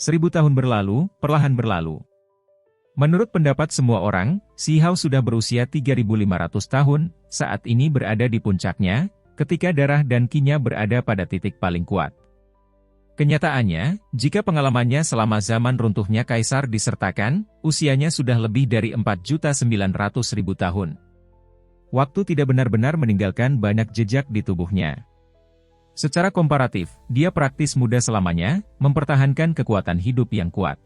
1000 tahun berlalu, perlahan berlalu. Menurut pendapat semua orang, Xi Hao sudah berusia 3500 tahun, saat ini berada di puncaknya, ketika darah dan qi-nya berada pada titik paling kuat. Kenyataannya, jika pengalamannya selama zaman runtuhnya kaisar disertakan, usianya sudah lebih dari 4.900.000 tahun. Waktu tidak benar-benar meninggalkan banyak jejak di tubuhnya. Secara komparatif, dia praktis muda selamanya, mempertahankan kekuatan hidup yang kuat.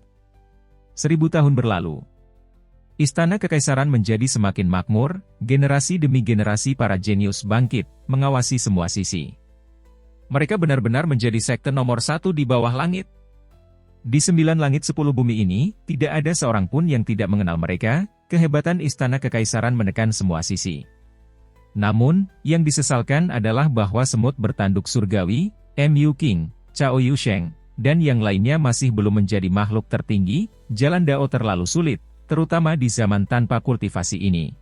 1000 tahun berlalu. Istana Kekaisaran menjadi semakin makmur, generasi demi generasi para jenius bangkit, mengawasi semua sisi. Mereka benar-benar menjadi sekte nomor 1 di bawah langit. Di 9 langit 10 bumi ini, tidak ada seorang pun yang tidak mengenal mereka, kehebatan Istana Kekaisaran menekan semua sisi. Namun, yang disesalkan adalah bahwa semut bertanduk surgawi, Mu King, Cao Yusheng, dan yang lainnya masih belum menjadi makhluk tertinggi, jalan Dao terlalu sulit, terutama di zaman tanpa kultivasi ini.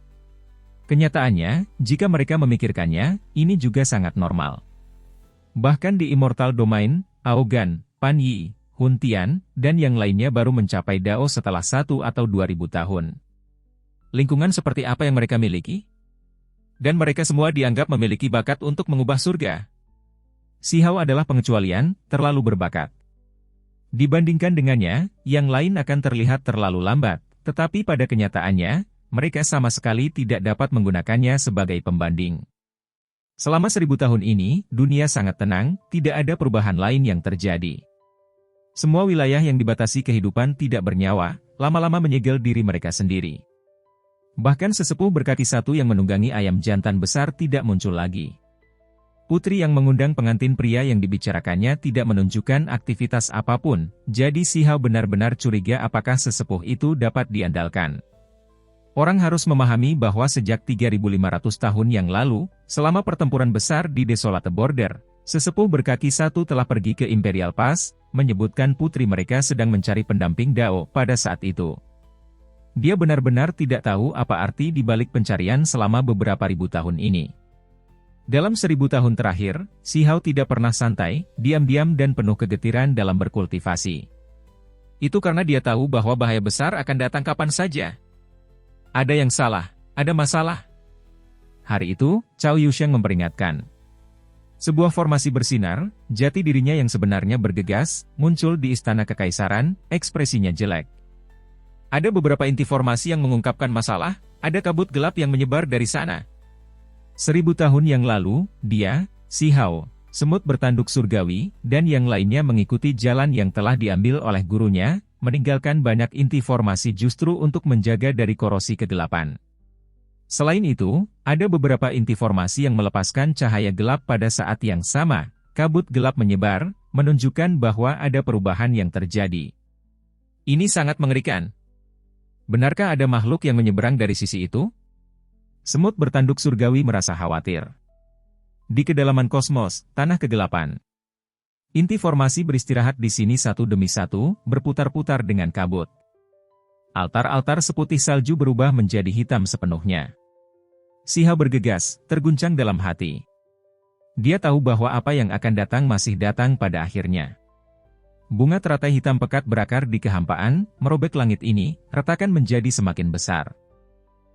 Kenyataannya, jika mereka memikirkannya, ini juga sangat normal. Bahkan di Immortal Domain, Aogan, Pan Yi, Hun Tian, dan yang lainnya baru mencapai Dao setelah 1 atau 2000 tahun. Lingkungan seperti apa yang mereka miliki? Dan mereka semua dianggap memiliki bakat untuk mengubah surga. Xi Hao adalah pengecualian, terlalu berbakat. Dibandingkan dengannya, yang lain akan terlihat terlalu lambat, tetapi pada kenyataannya, mereka sama sekali tidak dapat menggunakannya sebagai pembanding. Selama 1000 tahun ini, dunia sangat tenang, tidak ada perubahan lain yang terjadi. Semua wilayah yang dibatasi kehidupan tidak bernyawa, lama-lama menyegel diri mereka sendiri. Bahkan sesepuh berkaki satu yang menunggangi ayam jantan besar tidak muncul lagi. Putri yang mengundang pengantin pria yang dibicarakannya tidak menunjukkan aktivitas apapun, jadi Xi Hao benar-benar curiga apakah sesepuh itu dapat diandalkan. Orang harus memahami bahwa sejak 3500 tahun yang lalu, selama pertempuran besar di Desolate Border, sesepuh berkaki satu telah pergi ke Imperial Pass, menyebutkan putri mereka sedang mencari pendamping Dao pada saat itu. Dia benar-benar tidak tahu apa arti dibalik pencarian selama beberapa ribu tahun ini. Dalam 1000 tahun terakhir, Xi Hao tidak pernah santai, diam-diam dan penuh kegetiran dalam berkultivasi. Itu karena dia tahu bahwa bahaya besar akan datang kapan saja. Ada yang salah, ada masalah. Hari itu, Cao Yusheng memperingatkan. Sebuah formasi bersinar, jati dirinya yang sebenarnya bergegas, muncul di Istana Kekaisaran, ekspresinya jelek. Ada beberapa inti formasi yang mengungkapkan masalah, ada kabut gelap yang menyebar dari sana. 1000 tahun yang lalu, dia, Xi Hao, semut bertanduk surgawi, dan yang lainnya mengikuti jalan yang telah diambil oleh gurunya, meninggalkan banyak inti formasi justru untuk menjaga dari korosi kegelapan. Selain itu, ada beberapa inti formasi yang melepaskan cahaya gelap pada saat yang sama, kabut gelap menyebar, menunjukkan bahwa ada perubahan yang terjadi. Ini sangat mengerikan. Benarkah ada makhluk yang menyeberang dari sisi itu? Semut bertanduk surgawi merasa khawatir. Di kedalaman kosmos, tanah kegelapan. Inti formasi beristirahat di sini satu demi satu, berputar-putar dengan kabut. Altar-altar seputih salju berubah menjadi hitam sepenuhnya. Xi Hao bergegas, terguncang dalam hati. Dia tahu bahwa apa yang akan datang masih datang pada akhirnya. Bunga teratai hitam pekat berakar di kehampaan, merobek langit ini, retakan menjadi semakin besar.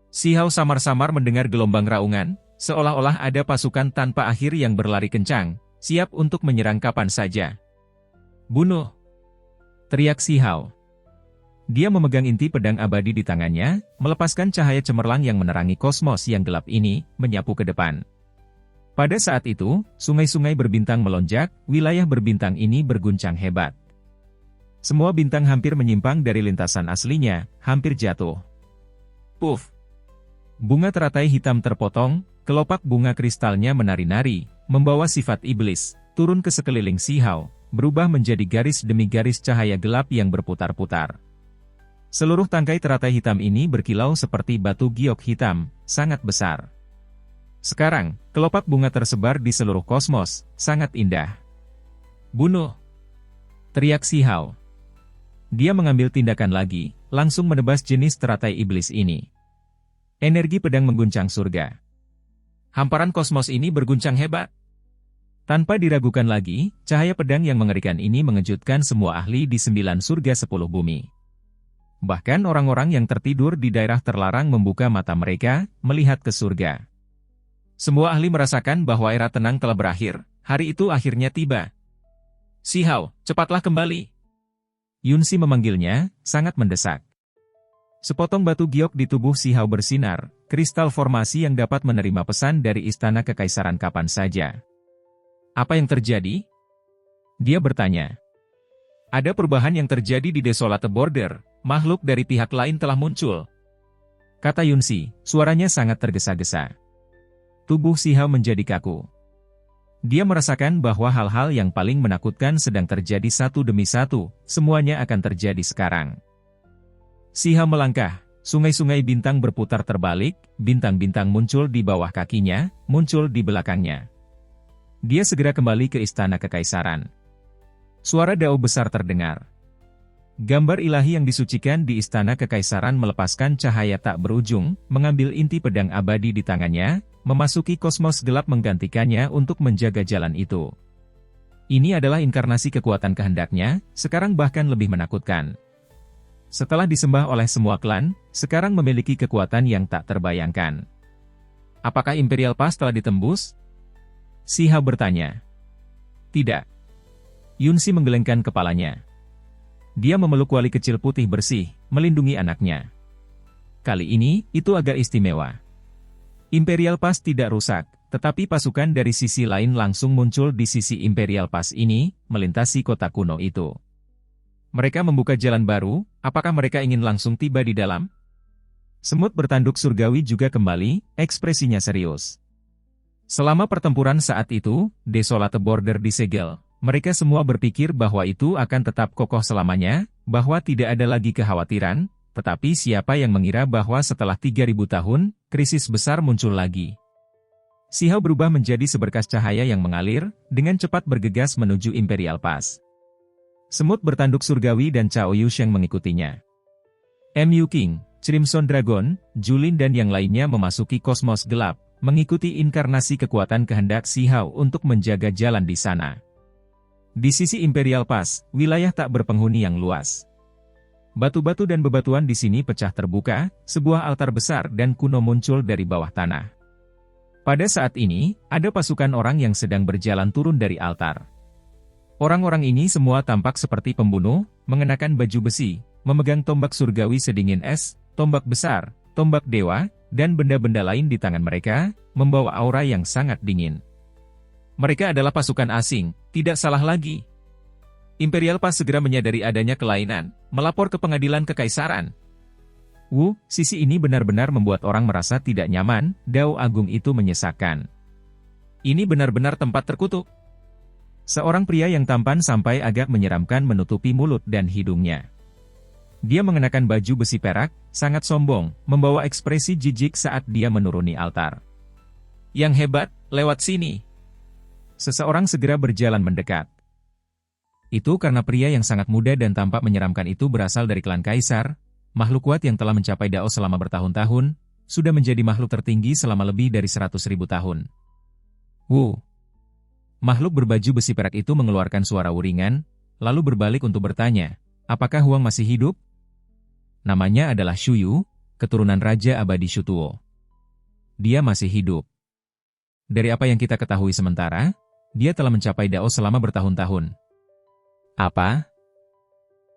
Xi Hao samar-samar mendengar gelombang raungan, seolah-olah ada pasukan tanpa akhir yang berlari kencang, siap untuk menyerang kapan saja. Bunuh! Teriak Xi Hao. Dia memegang inti pedang abadi di tangannya, melepaskan cahaya cemerlang yang menerangi kosmos yang gelap ini, menyapu ke depan. Pada saat itu, sungai-sungai berbintang melonjak, wilayah berbintang ini berguncang hebat. Semua bintang hampir menyimpang dari lintasan aslinya, hampir jatuh. Puff! Bunga teratai hitam terpotong, kelopak bunga kristalnya menari-nari, membawa sifat iblis, turun ke sekeliling Xi Hao, berubah menjadi garis demi garis cahaya gelap yang berputar-putar. Seluruh tangkai teratai hitam ini berkilau seperti batu giok hitam, sangat besar. Sekarang, kelopak bunga tersebar di seluruh kosmos, sangat indah. Bunuh! Teriak Xi Hao. Dia mengambil tindakan lagi, langsung menebas jenis teratai iblis ini. Energi pedang mengguncang surga. Hamparan kosmos ini berguncang hebat. Tanpa diragukan lagi, cahaya pedang yang mengerikan ini mengejutkan semua ahli di 9 surga 10 bumi. Bahkan orang-orang yang tertidur di daerah terlarang membuka mata mereka, melihat ke surga. Semua ahli merasakan bahwa era tenang telah berakhir, hari itu akhirnya tiba. "Si Hao, cepatlah kembali." Yunsi memanggilnya, sangat mendesak. Sepotong batu giok di tubuh Si Hao bersinar, kristal formasi yang dapat menerima pesan dari istana kekaisaran kapan saja. "Apa yang terjadi?" Dia bertanya. "Ada perubahan yang terjadi di Desolate Border, makhluk dari pihak lain telah muncul," kata Yunsi, suaranya sangat tergesa-gesa. Tubuh Si Hao menjadi kaku. Dia merasakan bahwa hal-hal yang paling menakutkan sedang terjadi satu demi satu, semuanya akan terjadi sekarang. Si Hao melangkah, sungai-sungai bintang berputar terbalik, bintang-bintang muncul di bawah kakinya, muncul di belakangnya. Dia segera kembali ke istana kekaisaran. Suara dao besar terdengar. Gambar ilahi yang disucikan di istana kekaisaran melepaskan cahaya tak berujung, mengambil inti pedang abadi di tangannya, memasuki kosmos gelap menggantikannya untuk menjaga jalan itu. Ini adalah inkarnasi kekuatan kehendaknya, sekarang bahkan lebih menakutkan. Setelah disembah oleh semua klan, sekarang memiliki kekuatan yang tak terbayangkan. Apakah Imperial Pass telah ditembus? Si Hao bertanya. Tidak. Yunsi menggelengkan kepalanya. Dia memeluk wali kecil putih bersih, melindungi anaknya. Kali ini, itu agak istimewa. Imperial Pass tidak rusak, tetapi pasukan dari sisi lain langsung muncul di sisi Imperial Pass ini, melintasi kota kuno itu. Mereka membuka jalan baru, apakah mereka ingin langsung tiba di dalam? Semut bertanduk surgawi juga kembali, ekspresinya serius. Selama pertempuran saat itu, Desolate Border disegel. Mereka semua berpikir bahwa itu akan tetap kokoh selamanya, bahwa tidak ada lagi kekhawatiran, tetapi siapa yang mengira bahwa setelah 3000 tahun, krisis besar muncul lagi. Si Hao berubah menjadi seberkas cahaya yang mengalir, dengan cepat bergegas menuju Imperial Pass. Semut bertanduk surgawi dan Cao Yusheng mengikutinya. Mu King, Crimson Dragon, Julin dan yang lainnya memasuki kosmos gelap, mengikuti inkarnasi kekuatan kehendak Si Hao untuk menjaga jalan di sana. Di sisi Imperial Pass, wilayah tak berpenghuni yang luas. Batu-batu dan bebatuan di sini pecah terbuka, sebuah altar besar dan kuno muncul dari bawah tanah. Pada saat ini, ada pasukan orang yang sedang berjalan turun dari altar. Orang-orang ini semua tampak seperti pembunuh, mengenakan baju besi, memegang tombak surgawi sedingin es, tombak besar, tombak dewa, dan benda-benda lain di tangan mereka, membawa aura yang sangat dingin. Mereka adalah pasukan asing, tidak salah lagi. Imperial Pass segera menyadari adanya kelainan, melapor ke pengadilan kekaisaran. Sisi ini benar-benar membuat orang merasa tidak nyaman, Dao Agung itu menyesakkan. Ini benar-benar tempat terkutuk. Seorang pria yang tampan sampai agak menyeramkan menutupi mulut dan hidungnya. Dia mengenakan baju besi perak, sangat sombong, membawa ekspresi jijik saat dia menuruni altar. "Yang hebat, lewat sini." Seseorang segera berjalan mendekat. Itu karena pria yang sangat muda dan tampak menyeramkan itu berasal dari klan kaisar, makhluk kuat yang telah mencapai Dao selama bertahun-tahun, sudah menjadi makhluk tertinggi selama lebih dari 100.000 tahun. Makhluk berbaju besi perak itu mengeluarkan suara uringan, lalu berbalik untuk bertanya, apakah Huang masih hidup? Namanya adalah Shuyu, keturunan Raja Abadi Shutuo. Dia masih hidup. Dari apa yang kita ketahui sementara, dia telah mencapai Dao selama bertahun-tahun. Apa?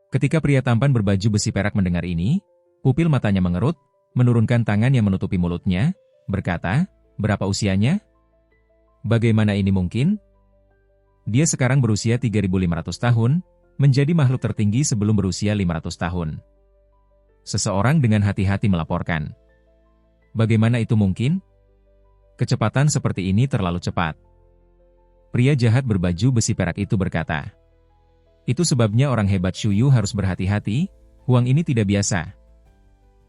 Ketika pria tampan berbaju besi perak mendengar ini, pupil matanya mengerut, menurunkan tangan yang menutupi mulutnya, berkata, berapa usianya? Bagaimana ini mungkin? Dia sekarang berusia 3.500 tahun, menjadi makhluk tertinggi sebelum berusia 500 tahun. Seseorang dengan hati-hati melaporkan. Bagaimana itu mungkin? Kecepatan seperti ini terlalu cepat. Pria jahat berbaju besi perak itu berkata. Itu sebabnya orang hebat Shuyu harus berhati-hati, Huang ini tidak biasa.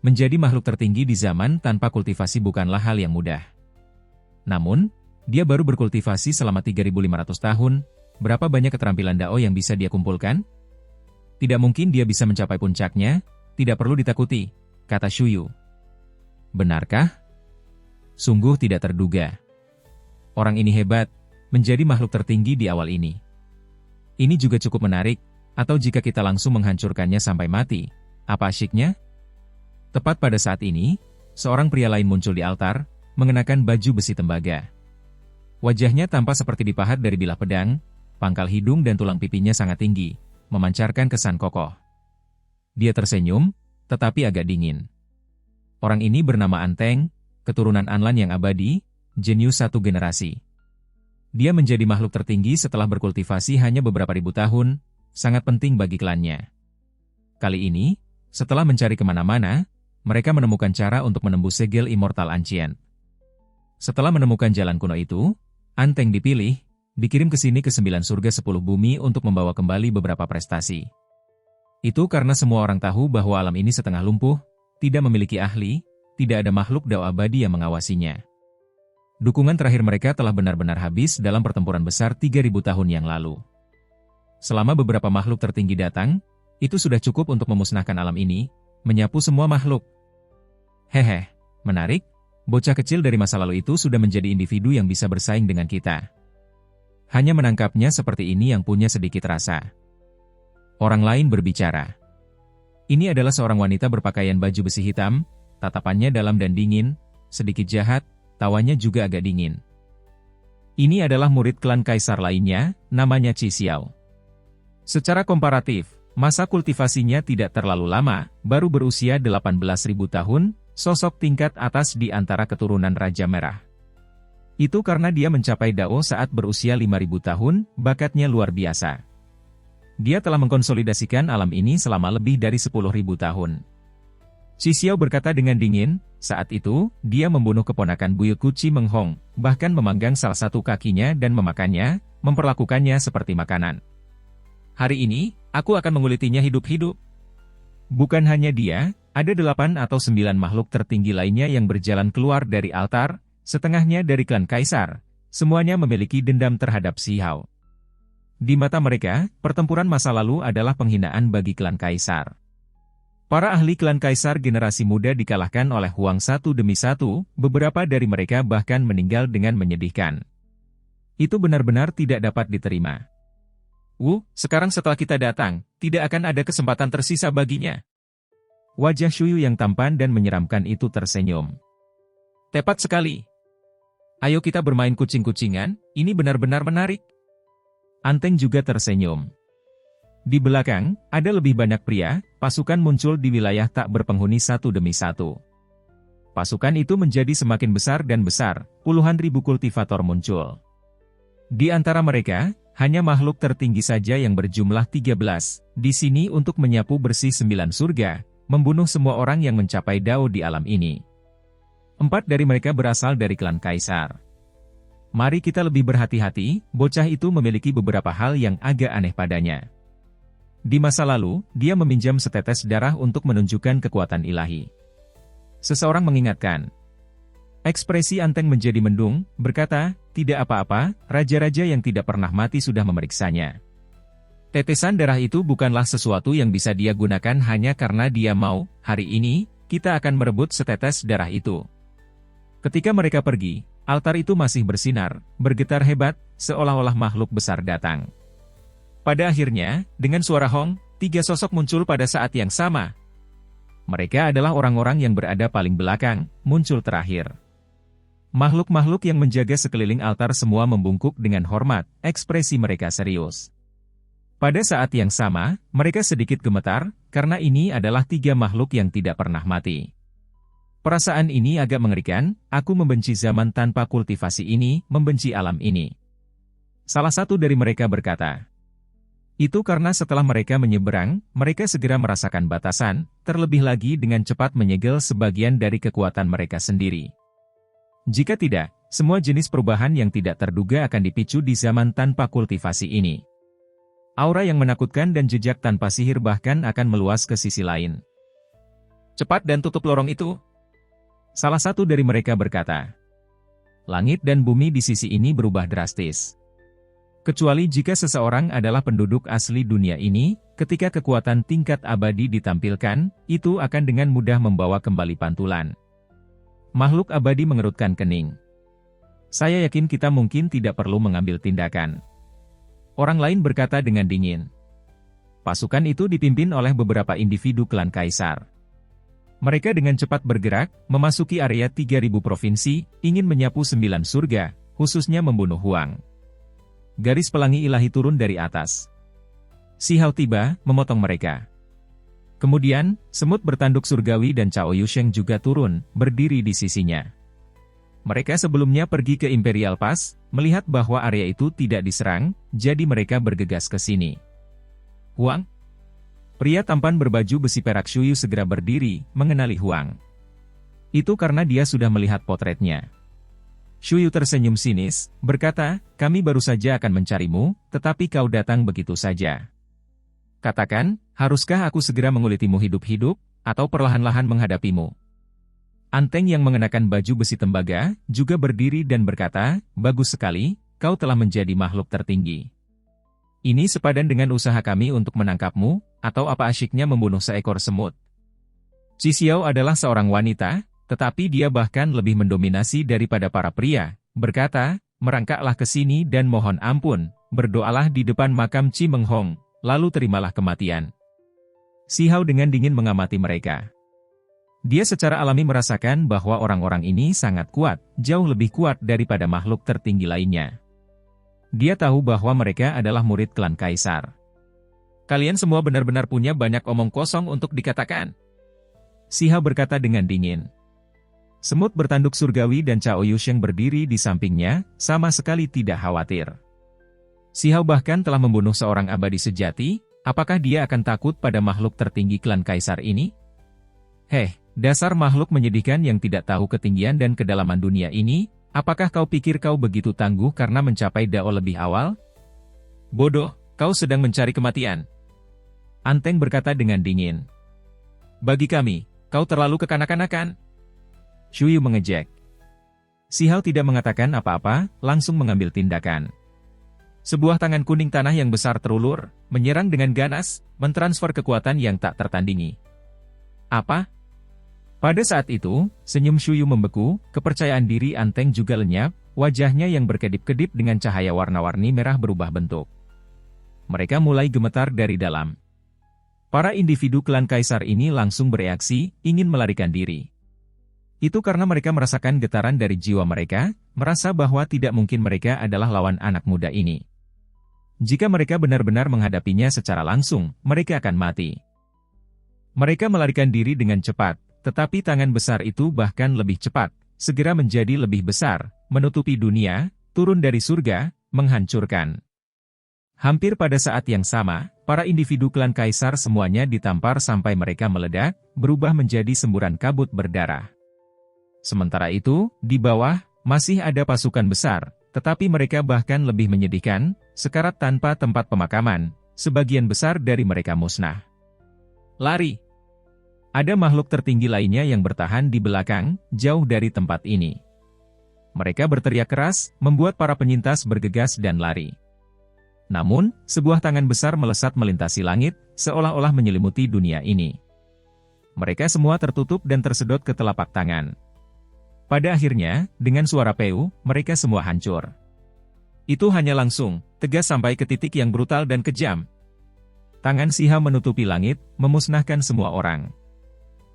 Menjadi makhluk tertinggi di zaman tanpa kultivasi bukanlah hal yang mudah. Namun, dia baru berkultivasi selama 3.500 tahun, berapa banyak keterampilan Dao yang bisa dia kumpulkan? Tidak mungkin dia bisa mencapai puncaknya, tidak perlu ditakuti, kata Shuyu. Benarkah? Sungguh tidak terduga. Orang ini hebat, menjadi makhluk tertinggi di awal ini. Ini juga cukup menarik, atau jika kita langsung menghancurkannya sampai mati, apa asyiknya? Tepat pada saat ini, seorang pria lain muncul di altar, mengenakan baju besi tembaga. Wajahnya tampak seperti dipahat dari bilah pedang, pangkal hidung dan tulang pipinya sangat tinggi, memancarkan kesan kokoh. Dia tersenyum, tetapi agak dingin. Orang ini bernama Anteng, keturunan Anlan yang abadi, jenius satu generasi. Dia menjadi makhluk tertinggi setelah berkultivasi hanya beberapa ribu tahun, sangat penting bagi klannya. Kali ini, setelah mencari kemana-mana, mereka menemukan cara untuk menembus segel Immortal Ancient. Setelah menemukan jalan kuno itu, Anteng dipilih, dikirim ke sini ke 9 surga 10 bumi untuk membawa kembali beberapa prestasi. Itu karena semua orang tahu bahwa alam ini setengah lumpuh, tidak memiliki ahli, tidak ada makhluk dao abadi yang mengawasinya. Dukungan terakhir mereka telah benar-benar habis dalam pertempuran besar 3000 tahun yang lalu. Selama beberapa makhluk tertinggi datang, itu sudah cukup untuk memusnahkan alam ini, menyapu semua makhluk. Hehe, menarik, bocah kecil dari masa lalu itu sudah menjadi individu yang bisa bersaing dengan kita. Hanya menangkapnya seperti ini yang punya sedikit rasa. Orang lain berbicara. Ini adalah seorang wanita berpakaian baju besi hitam, tatapannya dalam dan dingin, sedikit jahat, tawanya juga agak dingin. Ini adalah murid klan kaisar lainnya, namanya Qi Xiao. Secara komparatif, masa kultivasinya tidak terlalu lama, baru berusia 18.000 tahun, sosok tingkat atas di antara keturunan Raja Merah. Itu karena dia mencapai Dao saat berusia 5.000 tahun, bakatnya luar biasa. Dia telah mengkonsolidasikan alam ini selama lebih dari 10.000 tahun. Qi Xiao berkata dengan dingin, saat itu, dia membunuh keponakan buyutku Qi Menghong, bahkan memanggang salah satu kakinya dan memakannya, memperlakukannya seperti makanan. Hari ini, aku akan mengulitinya hidup-hidup. Bukan hanya dia, ada 8 atau 9 makhluk tertinggi lainnya yang berjalan keluar dari altar, setengahnya dari klan kaisar, semuanya memiliki dendam terhadap Xi Hao. Di mata mereka, pertempuran masa lalu adalah penghinaan bagi klan kaisar. Para ahli klan kaisar generasi muda dikalahkan oleh Huang satu demi satu, beberapa dari mereka bahkan meninggal dengan menyedihkan. Itu benar-benar tidak dapat diterima. Sekarang setelah kita datang, tidak akan ada kesempatan tersisa baginya. Wajah Shuyu yang tampan dan menyeramkan itu tersenyum. Tepat sekali. Ayo kita bermain kucing-kucingan, ini benar-benar menarik. Anteng juga tersenyum. Di belakang, ada lebih banyak pria, pasukan muncul di wilayah tak berpenghuni satu demi satu. Pasukan itu menjadi semakin besar dan besar, puluhan ribu kultivator muncul. Di antara mereka, hanya makhluk tertinggi saja yang berjumlah 13, di sini untuk menyapu bersih 9 surga, membunuh semua orang yang mencapai Dao di alam ini. 4 dari mereka berasal dari klan kaisar. Mari kita lebih berhati-hati, bocah itu memiliki beberapa hal yang agak aneh padanya. Di masa lalu, dia meminjam setetes darah untuk menunjukkan kekuatan ilahi. Seseorang mengingatkan. Ekspresi Anteng menjadi mendung, berkata, tidak apa-apa, raja-raja yang tidak pernah mati sudah memeriksanya. Tetesan darah itu bukanlah sesuatu yang bisa dia gunakan hanya karena dia mau, hari ini, kita akan merebut setetes darah itu. Ketika mereka pergi, altar itu masih bersinar, bergetar hebat, seolah-olah makhluk besar datang. Pada akhirnya, dengan suara hong, 3 sosok muncul pada saat yang sama. Mereka adalah orang-orang yang berada paling belakang, muncul terakhir. Makhluk-makhluk yang menjaga sekeliling altar semua membungkuk dengan hormat, ekspresi mereka serius. Pada saat yang sama, mereka sedikit gemetar, karena ini adalah 3 makhluk yang tidak pernah mati. Perasaan ini agak mengerikan, aku membenci zaman tanpa kultivasi ini, membenci alam ini. Salah satu dari mereka berkata, itu karena setelah mereka menyeberang, mereka segera merasakan batasan, terlebih lagi dengan cepat menyegel sebagian dari kekuatan mereka sendiri. Jika tidak, semua jenis perubahan yang tidak terduga akan dipicu di zaman tanpa kultivasi ini. Aura yang menakutkan dan jejak tanpa sihir bahkan akan meluas ke sisi lain. Cepat dan tutup lorong itu. Salah satu dari mereka berkata. Langit dan bumi di sisi ini berubah drastis. Kecuali jika seseorang adalah penduduk asli dunia ini, ketika kekuatan tingkat abadi ditampilkan, itu akan dengan mudah membawa kembali pantulan. Makhluk abadi mengerutkan kening. Saya yakin kita mungkin tidak perlu mengambil tindakan. Orang lain berkata dengan dingin. Pasukan itu dipimpin oleh beberapa individu klan Kaisar. Mereka dengan cepat bergerak, memasuki area 3000 provinsi, ingin menyapu 9 surga, khususnya membunuh Huang. Garis pelangi ilahi turun dari atas. Si Hao tiba, memotong mereka. Kemudian, semut bertanduk surgawi dan Cao Yusheng juga turun, berdiri di sisinya. Mereka sebelumnya pergi ke Imperial Pass, melihat bahwa area itu tidak diserang, jadi mereka bergegas ke sini. Huang? Pria tampan berbaju besi perak Shuyu segera berdiri, mengenali Huang. Itu karena dia sudah melihat potretnya. Shuyu tersenyum sinis, berkata, kami baru saja akan mencarimu, tetapi kau datang begitu saja. Katakan, haruskah aku segera mengulitimu hidup-hidup, atau perlahan-lahan menghadapimu? Anteng yang mengenakan baju besi tembaga, juga berdiri dan berkata, bagus sekali, kau telah menjadi makhluk tertinggi. Ini sepadan dengan usaha kami untuk menangkapmu, atau apa asyiknya membunuh seekor semut. Qi Xiao adalah seorang wanita, tetapi dia bahkan lebih mendominasi daripada para pria, berkata, merangkaklah ke sini dan mohon ampun, berdoalah di depan makam Qi Menghong, lalu terimalah kematian. Si Hao dengan dingin mengamati mereka. Dia secara alami merasakan bahwa orang-orang ini sangat kuat, jauh lebih kuat daripada makhluk tertinggi lainnya. Dia tahu bahwa mereka adalah murid klan Kaisar. Kalian semua benar-benar punya banyak omong kosong untuk dikatakan. Si Hao berkata dengan dingin. Semut bertanduk surgawi dan Cao Yusheng berdiri di sampingnya, sama sekali tidak khawatir. Si Hao bahkan telah membunuh seorang abadi sejati, apakah dia akan takut pada makhluk tertinggi klan Kaisar ini? Dasar makhluk menyedihkan yang tidak tahu ketinggian dan kedalaman dunia ini, apakah kau pikir kau begitu tangguh karena mencapai Dao lebih awal? Bodoh, kau sedang mencari kematian. Anteng berkata dengan dingin. Bagi kami, kau terlalu kekanak-kanakan. Shuyu mengejek. Si Hao tidak mengatakan apa-apa, langsung mengambil tindakan. Sebuah tangan kuning tanah yang besar terulur, menyerang dengan ganas, mentransfer kekuatan yang tak tertandingi. Apa? Pada saat itu, senyum Shuyu membeku, kepercayaan diri Anteng juga lenyap, wajahnya yang berkedip-kedip dengan cahaya warna-warni merah berubah bentuk. Mereka mulai gemetar dari dalam. Para individu klan Kaisar ini langsung bereaksi, ingin melarikan diri. Itu karena mereka merasakan getaran dari jiwa mereka, merasa bahwa tidak mungkin mereka adalah lawan anak muda ini. Jika mereka benar-benar menghadapinya secara langsung, mereka akan mati. Mereka melarikan diri dengan cepat. Tetapi tangan besar itu bahkan lebih cepat, segera menjadi lebih besar, menutupi dunia, turun dari surga, menghancurkan. Hampir pada saat yang sama, para individu klan Kaisar semuanya ditampar sampai mereka meledak, berubah menjadi semburan kabut berdarah. Sementara itu, di bawah, masih ada pasukan besar, tetapi mereka bahkan lebih menyedihkan, sekarat tanpa tempat pemakaman, sebagian besar dari mereka musnah. Lari! Ada makhluk tertinggi lainnya yang bertahan di belakang, jauh dari tempat ini. Mereka berteriak keras, membuat para penyintas bergegas dan lari. Namun, sebuah tangan besar melesat melintasi langit, seolah-olah menyelimuti dunia ini. Mereka semua tertutup dan tersedot ke telapak tangan. Pada akhirnya, dengan suara peu, mereka semua hancur. Itu hanya langsung, tegas sampai ke titik yang brutal dan kejam. Tangan Si Hao menutupi langit, memusnahkan semua orang.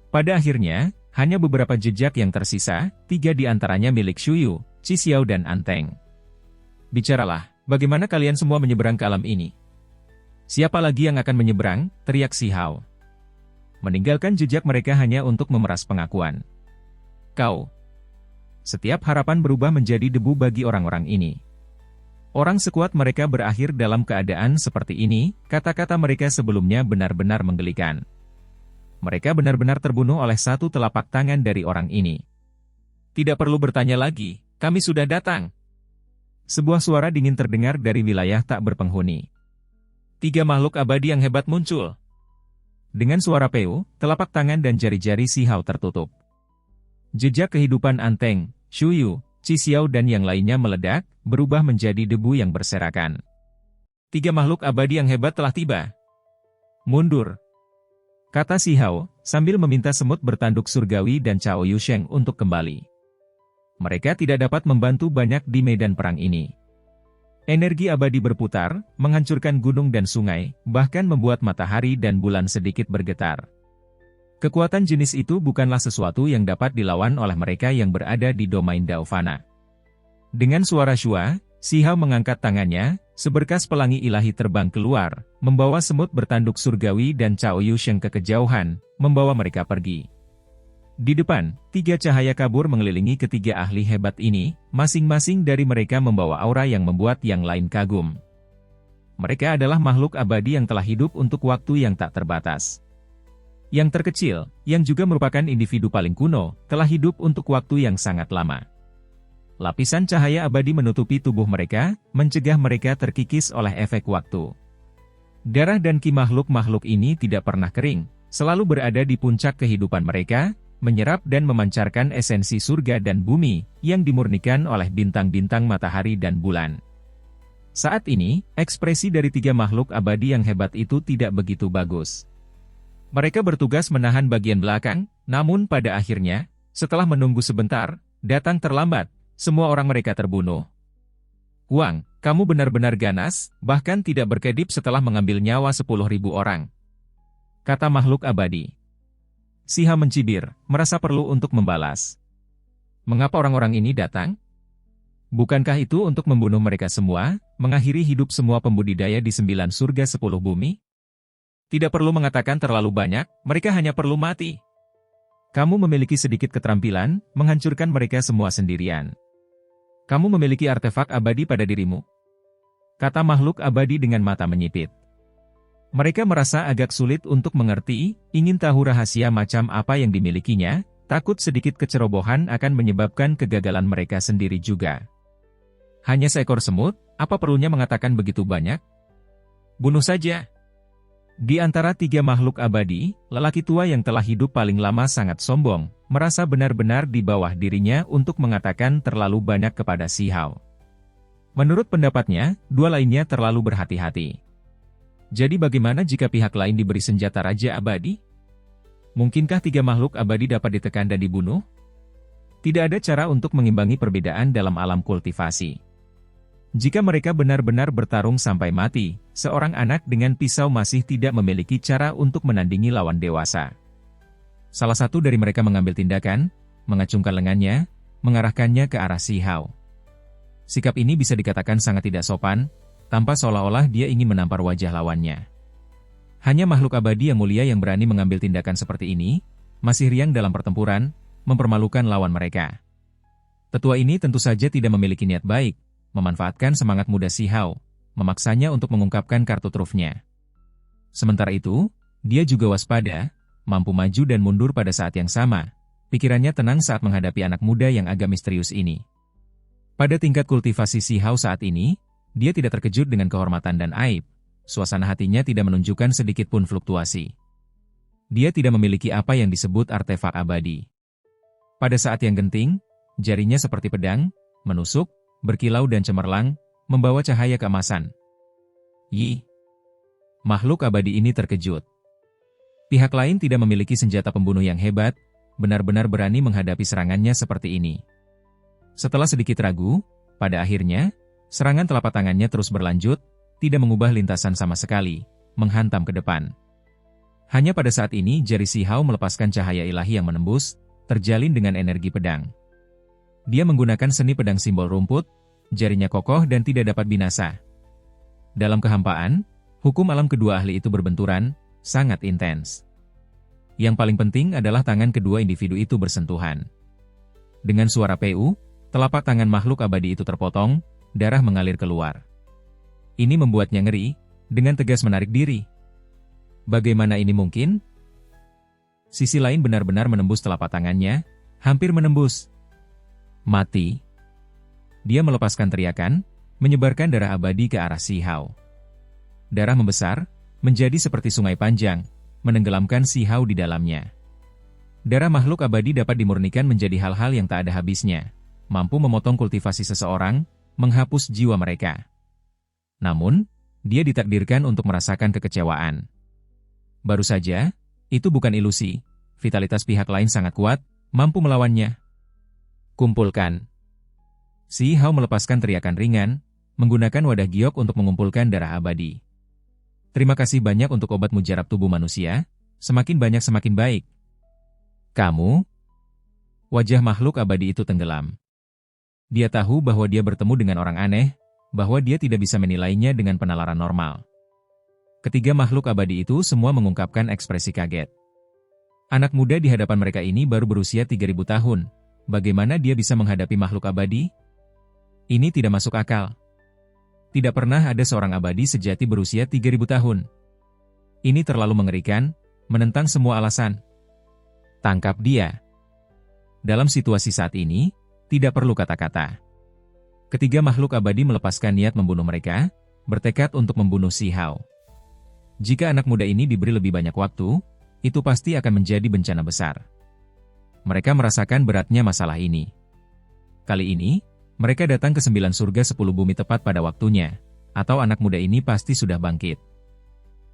Pada akhirnya, hanya beberapa jejak yang tersisa, 3 di antaranya milik Shuyu, Qi Xiao dan Anteng. Bicaralah, bagaimana kalian semua menyeberang ke alam ini? Siapa lagi yang akan menyeberang? Teriak Si Hao. Meninggalkan jejak mereka hanya untuk memeras pengakuan. Kau. Setiap harapan berubah menjadi debu bagi orang-orang ini. Orang sekuat mereka berakhir dalam keadaan seperti ini, kata-kata mereka sebelumnya benar-benar menggelikan. Mereka benar-benar terbunuh oleh satu telapak tangan dari orang ini. Tidak perlu bertanya lagi, kami sudah datang. Sebuah suara dingin terdengar dari wilayah tak berpenghuni. 3 makhluk abadi yang hebat muncul. Dengan suara peu, telapak tangan dan jari-jari Si Hao tertutup. Jejak kehidupan Anteng, Shuyu, Qi Xiao dan yang lainnya meledak, berubah menjadi debu yang berserakan. 3 makhluk abadi yang hebat telah tiba. Mundur. Kata Si Hao, sambil meminta semut bertanduk surgawi dan Cao Yusheng untuk kembali. Mereka tidak dapat membantu banyak di medan perang ini. Energi abadi berputar, menghancurkan gunung dan sungai, bahkan membuat matahari dan bulan sedikit bergetar. Kekuatan jenis itu bukanlah sesuatu yang dapat dilawan oleh mereka yang berada di domain Daovana. Dengan suara syua, Si Hao mengangkat tangannya, seberkas pelangi ilahi terbang keluar, membawa semut bertanduk surgawi dan Cao Yusheng ke kejauhan, membawa mereka pergi. Di depan, 3 cahaya kabur mengelilingi ketiga ahli hebat ini, masing-masing dari mereka membawa aura yang membuat yang lain kagum. Mereka adalah makhluk abadi yang telah hidup untuk waktu yang tak terbatas. Yang terkecil, yang juga merupakan individu paling kuno, telah hidup untuk waktu yang sangat lama. Lapisan cahaya abadi menutupi tubuh mereka, mencegah mereka terkikis oleh efek waktu. Darah dan ki makhluk-makhluk ini tidak pernah kering, selalu berada di puncak kehidupan mereka, menyerap dan memancarkan esensi surga dan bumi, yang dimurnikan oleh bintang-bintang matahari dan bulan. Saat ini, ekspresi dari 3 makhluk abadi yang hebat itu tidak begitu bagus. Mereka bertugas menahan bagian belakang, namun pada akhirnya, setelah menunggu sebentar, datang terlambat, semua orang mereka terbunuh. Wang, kamu benar-benar ganas, bahkan tidak berkedip setelah mengambil nyawa 10.000 orang. Kata makhluk abadi. Si Hao mencibir, merasa perlu untuk membalas. Mengapa orang-orang ini datang? Bukankah itu untuk membunuh mereka semua, mengakhiri hidup semua pembudidaya di 9 surga 10 bumi? Tidak perlu mengatakan terlalu banyak, mereka hanya perlu mati. Kamu memiliki sedikit keterampilan, menghancurkan mereka semua sendirian. Kamu memiliki artefak abadi pada dirimu? Kata makhluk abadi dengan mata menyipit. Mereka merasa agak sulit untuk mengerti, ingin tahu rahasia macam apa yang dimilikinya, takut sedikit kecerobohan akan menyebabkan kegagalan mereka sendiri juga. Hanya seekor semut, apa perlunya mengatakan begitu banyak? Bunuh saja. Di antara 3 makhluk abadi, lelaki tua yang telah hidup paling lama sangat sombong, merasa benar-benar di bawah dirinya untuk mengatakan terlalu banyak kepada Si Hao. Menurut pendapatnya, 2 lainnya terlalu berhati-hati. Jadi bagaimana jika pihak lain diberi senjata Raja Abadi? Mungkinkah 3 makhluk abadi dapat ditekan dan dibunuh? Tidak ada cara untuk mengimbangi perbedaan dalam alam kultivasi. Jika mereka benar-benar bertarung sampai mati, seorang anak dengan pisau masih tidak memiliki cara untuk menandingi lawan dewasa. Salah satu dari mereka mengambil tindakan, mengacungkan lengannya, mengarahkannya ke arah Si Hao. Sikap ini bisa dikatakan sangat tidak sopan, tanpa seolah-olah dia ingin menampar wajah lawannya. Hanya makhluk abadi yang mulia yang berani mengambil tindakan seperti ini, masih riang dalam pertempuran, mempermalukan lawan mereka. Tetua ini tentu saja tidak memiliki niat baik, memanfaatkan semangat muda Si Hao, memaksanya untuk mengungkapkan kartu trufnya. Sementara itu, dia juga waspada, mampu maju dan mundur pada saat yang sama, pikirannya tenang saat menghadapi anak muda yang agak misterius ini. Pada tingkat kultivasi Si Hao saat ini, dia tidak terkejut dengan kehormatan dan aib, suasana hatinya tidak menunjukkan sedikit pun fluktuasi. Dia tidak memiliki apa yang disebut artefak abadi. Pada saat yang genting, jarinya seperti pedang, menusuk, berkilau dan cemerlang, membawa cahaya keemasan. Yi! Makhluk abadi ini terkejut. Pihak lain tidak memiliki senjata pembunuh yang hebat, benar-benar berani menghadapi serangannya seperti ini. Setelah sedikit ragu, pada akhirnya, serangan telapak tangannya terus berlanjut, tidak mengubah lintasan sama sekali, menghantam ke depan. Hanya pada saat ini jari Si Hao melepaskan cahaya ilahi yang menembus, terjalin dengan energi pedang. Dia menggunakan seni pedang simbol rumput, jarinya kokoh dan tidak dapat binasa. Dalam kehampaan, hukum alam kedua ahli itu berbenturan, sangat intens. Yang paling penting adalah tangan kedua individu itu bersentuhan. Dengan suara PU, telapak tangan makhluk abadi itu terpotong, darah mengalir keluar. Ini membuatnya ngeri, dengan tegas menarik diri. Bagaimana ini mungkin? Sisi lain benar-benar menembus telapak tangannya, hampir menembus. Mati. Dia melepaskan teriakan, menyebarkan darah abadi ke arah Si Hao. Darah membesar, menjadi seperti sungai panjang, menenggelamkan Si Hao di dalamnya. Darah makhluk abadi dapat dimurnikan menjadi hal-hal yang tak ada habisnya, mampu memotong kultivasi seseorang, menghapus jiwa mereka. Namun, dia ditakdirkan untuk merasakan kekecewaan. Baru saja, itu bukan ilusi, vitalitas pihak lain sangat kuat, mampu melawannya. Kumpulkan. Si Hao melepaskan teriakan ringan, menggunakan wadah giok untuk mengumpulkan darah abadi. Terima kasih banyak untuk obat mujarab tubuh manusia, semakin banyak semakin baik. Kamu? Wajah makhluk abadi itu tenggelam. Dia tahu bahwa dia bertemu dengan orang aneh, bahwa dia tidak bisa menilainya dengan penalaran normal. Ketiga makhluk abadi itu semua mengungkapkan ekspresi kaget. Anak muda di hadapan mereka ini baru berusia 3000 tahun. Bagaimana dia bisa menghadapi makhluk abadi? Ini tidak masuk akal. Tidak pernah ada seorang abadi sejati berusia 3000 tahun. Ini terlalu mengerikan, menentang semua alasan. Tangkap dia. Dalam situasi saat ini, tidak perlu kata-kata. Ketiga makhluk abadi melepaskan niat membunuh mereka, bertekad untuk membunuh si Hao. Jika anak muda ini diberi lebih banyak waktu, itu pasti akan menjadi bencana besar. Mereka merasakan beratnya masalah ini. Kali ini, mereka datang ke 9 surga 10 bumi tepat pada waktunya, atau anak muda ini pasti sudah bangkit.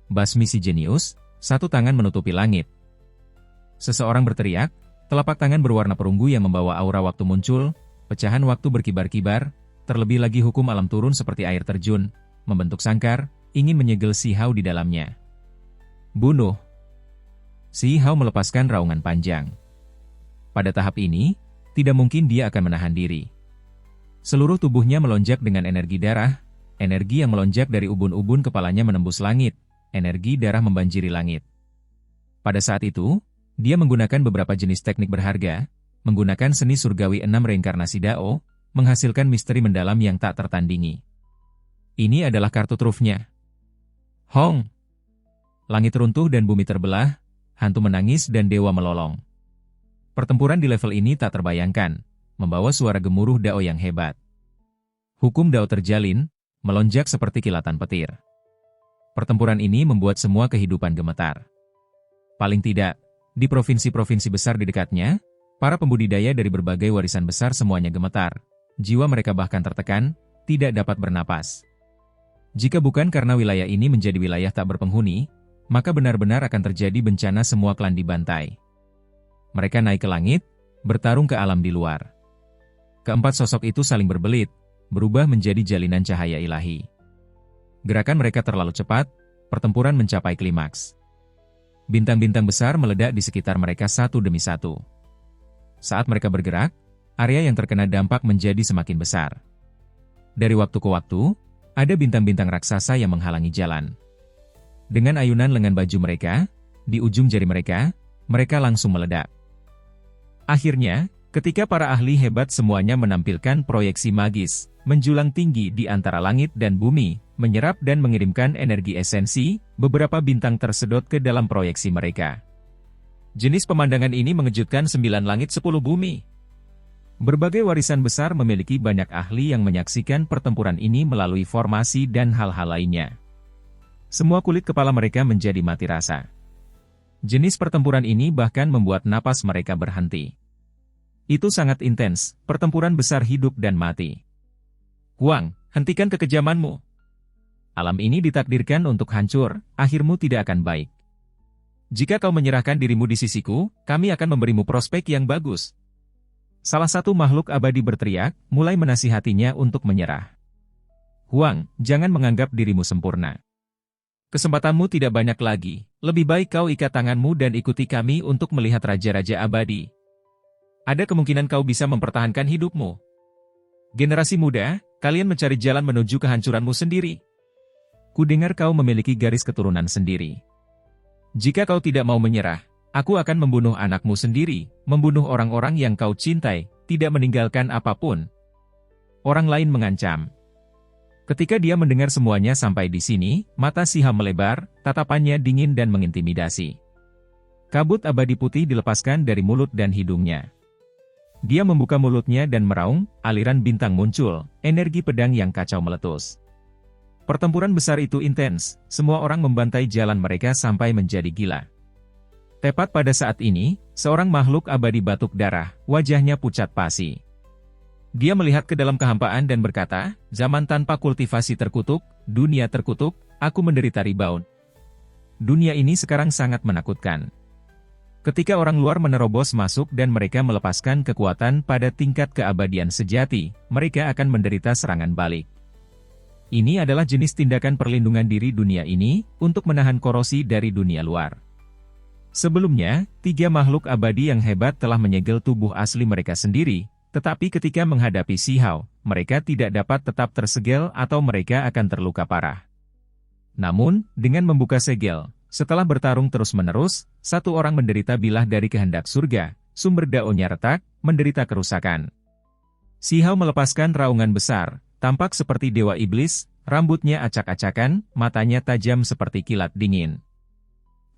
Basmi si jenius, satu tangan menutupi langit. Seseorang berteriak, telapak tangan berwarna perunggu yang membawa aura waktu muncul, pecahan waktu berkibar-kibar, terlebih lagi hukum alam turun seperti air terjun, membentuk sangkar, ingin menyegel si Hao di dalamnya. Bunuh. Si Hao melepaskan raungan panjang. Pada tahap ini, tidak mungkin dia akan menahan diri. Seluruh tubuhnya melonjak dengan energi darah, energi yang melonjak dari ubun-ubun kepalanya menembus langit, energi darah membanjiri langit. Pada saat itu, dia menggunakan beberapa jenis teknik berharga, menggunakan seni surgawi 6 reinkarnasi Dao, menghasilkan misteri mendalam yang tak tertandingi. Ini adalah kartu trufnya. Hong! Langit runtuh dan bumi terbelah, hantu menangis dan dewa melolong. Pertempuran di level ini tak terbayangkan, membawa suara gemuruh Dao yang hebat. Hukum Dao terjalin, melonjak seperti kilatan petir. Pertempuran ini membuat semua kehidupan gemetar. Paling tidak, di provinsi-provinsi besar di dekatnya, para pembudidaya dari berbagai warisan besar semuanya gemetar. Jiwa mereka bahkan tertekan, tidak dapat bernapas. Jika bukan karena wilayah ini menjadi wilayah tak berpenghuni, maka benar-benar akan terjadi bencana semua klan dibantai. Mereka naik ke langit, bertarung ke alam di luar. Keempat sosok itu saling berbelit, berubah menjadi jalinan cahaya ilahi. Gerakan mereka terlalu cepat, pertempuran mencapai klimaks. Bintang-bintang besar meledak di sekitar mereka satu demi satu. Saat mereka bergerak, area yang terkena dampak menjadi semakin besar. Dari waktu ke waktu, ada bintang-bintang raksasa yang menghalangi jalan. Dengan ayunan lengan baju mereka, di ujung jari mereka, mereka langsung meledak. Akhirnya, ketika para ahli hebat semuanya menampilkan proyeksi magis, menjulang tinggi di antara langit dan bumi, menyerap dan mengirimkan energi esensi, beberapa bintang tersedot ke dalam proyeksi mereka. Jenis pemandangan ini mengejutkan 9 langit 10 bumi. Berbagai warisan besar memiliki banyak ahli yang menyaksikan pertempuran ini melalui formasi dan hal-hal lainnya. Semua kulit kepala mereka menjadi mati rasa. Jenis pertempuran ini bahkan membuat napas mereka berhenti. Itu sangat intens, pertempuran besar hidup dan mati. Huang, hentikan kekejamanmu. Alam ini ditakdirkan untuk hancur, akhirmu tidak akan baik. Jika kau menyerahkan dirimu di sisiku, kami akan memberimu prospek yang bagus. Salah satu makhluk abadi berteriak, mulai menasihatinya untuk menyerah. Huang, jangan menganggap dirimu sempurna. Kesempatanmu tidak banyak lagi, lebih baik kau ikat tanganmu dan ikuti kami untuk melihat raja-raja abadi. Ada kemungkinan kau bisa mempertahankan hidupmu. Generasi muda, kalian mencari jalan menuju kehancuranmu sendiri. Kudengar kau memiliki garis keturunan sendiri. Jika kau tidak mau menyerah, aku akan membunuh anakmu sendiri, membunuh orang-orang yang kau cintai, tidak meninggalkan apapun. Orang lain mengancam. Ketika dia mendengar semuanya sampai di sini, mata si Hao melebar, tatapannya dingin dan mengintimidasi. Kabut abadi putih dilepaskan dari mulut dan hidungnya. Dia membuka mulutnya dan meraung, aliran bintang muncul, energi pedang yang kacau meletus. Pertempuran besar itu intens, semua orang membantai jalan mereka sampai menjadi gila. Tepat pada saat ini, seorang makhluk abadi batuk darah, wajahnya pucat pasi. Dia melihat ke dalam kehampaan dan berkata, zaman tanpa kultivasi terkutuk, dunia terkutuk, aku menderita rebound. Dunia ini sekarang sangat menakutkan. Ketika orang luar menerobos masuk dan mereka melepaskan kekuatan pada tingkat keabadian sejati, mereka akan menderita serangan balik. Ini adalah jenis tindakan perlindungan diri dunia ini, untuk menahan korosi dari dunia luar. Sebelumnya, 3 makhluk abadi yang hebat telah menyegel tubuh asli mereka sendiri, tetapi ketika menghadapi Shihao, mereka tidak dapat tetap tersegel atau mereka akan terluka parah. Namun, dengan membuka segel, setelah bertarung terus-menerus, satu orang menderita bilah dari kehendak surga, sumber daunnya retak, menderita kerusakan. Shihao melepaskan raungan besar, tampak seperti dewa iblis, rambutnya acak-acakan, matanya tajam seperti kilat dingin.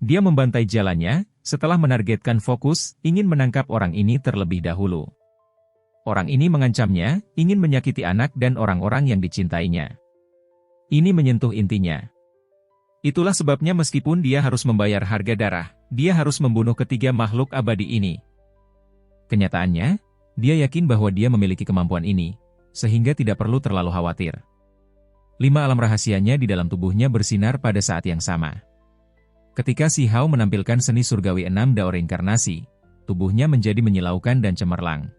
Dia membantai jalannya, setelah menargetkan fokus, ingin menangkap orang ini terlebih dahulu. Orang ini mengancamnya, ingin menyakiti anak dan orang-orang yang dicintainya. Ini menyentuh intinya. Itulah sebabnya meskipun dia harus membayar harga darah, dia harus membunuh ketiga makhluk abadi ini. Kenyataannya, dia yakin bahwa dia memiliki kemampuan ini, sehingga tidak perlu terlalu khawatir. 5 alam rahasianya di dalam tubuhnya bersinar pada saat yang sama. Ketika Shihao menampilkan seni surgawi 6 dao reinkarnasi, tubuhnya menjadi menyilaukan dan cemerlang.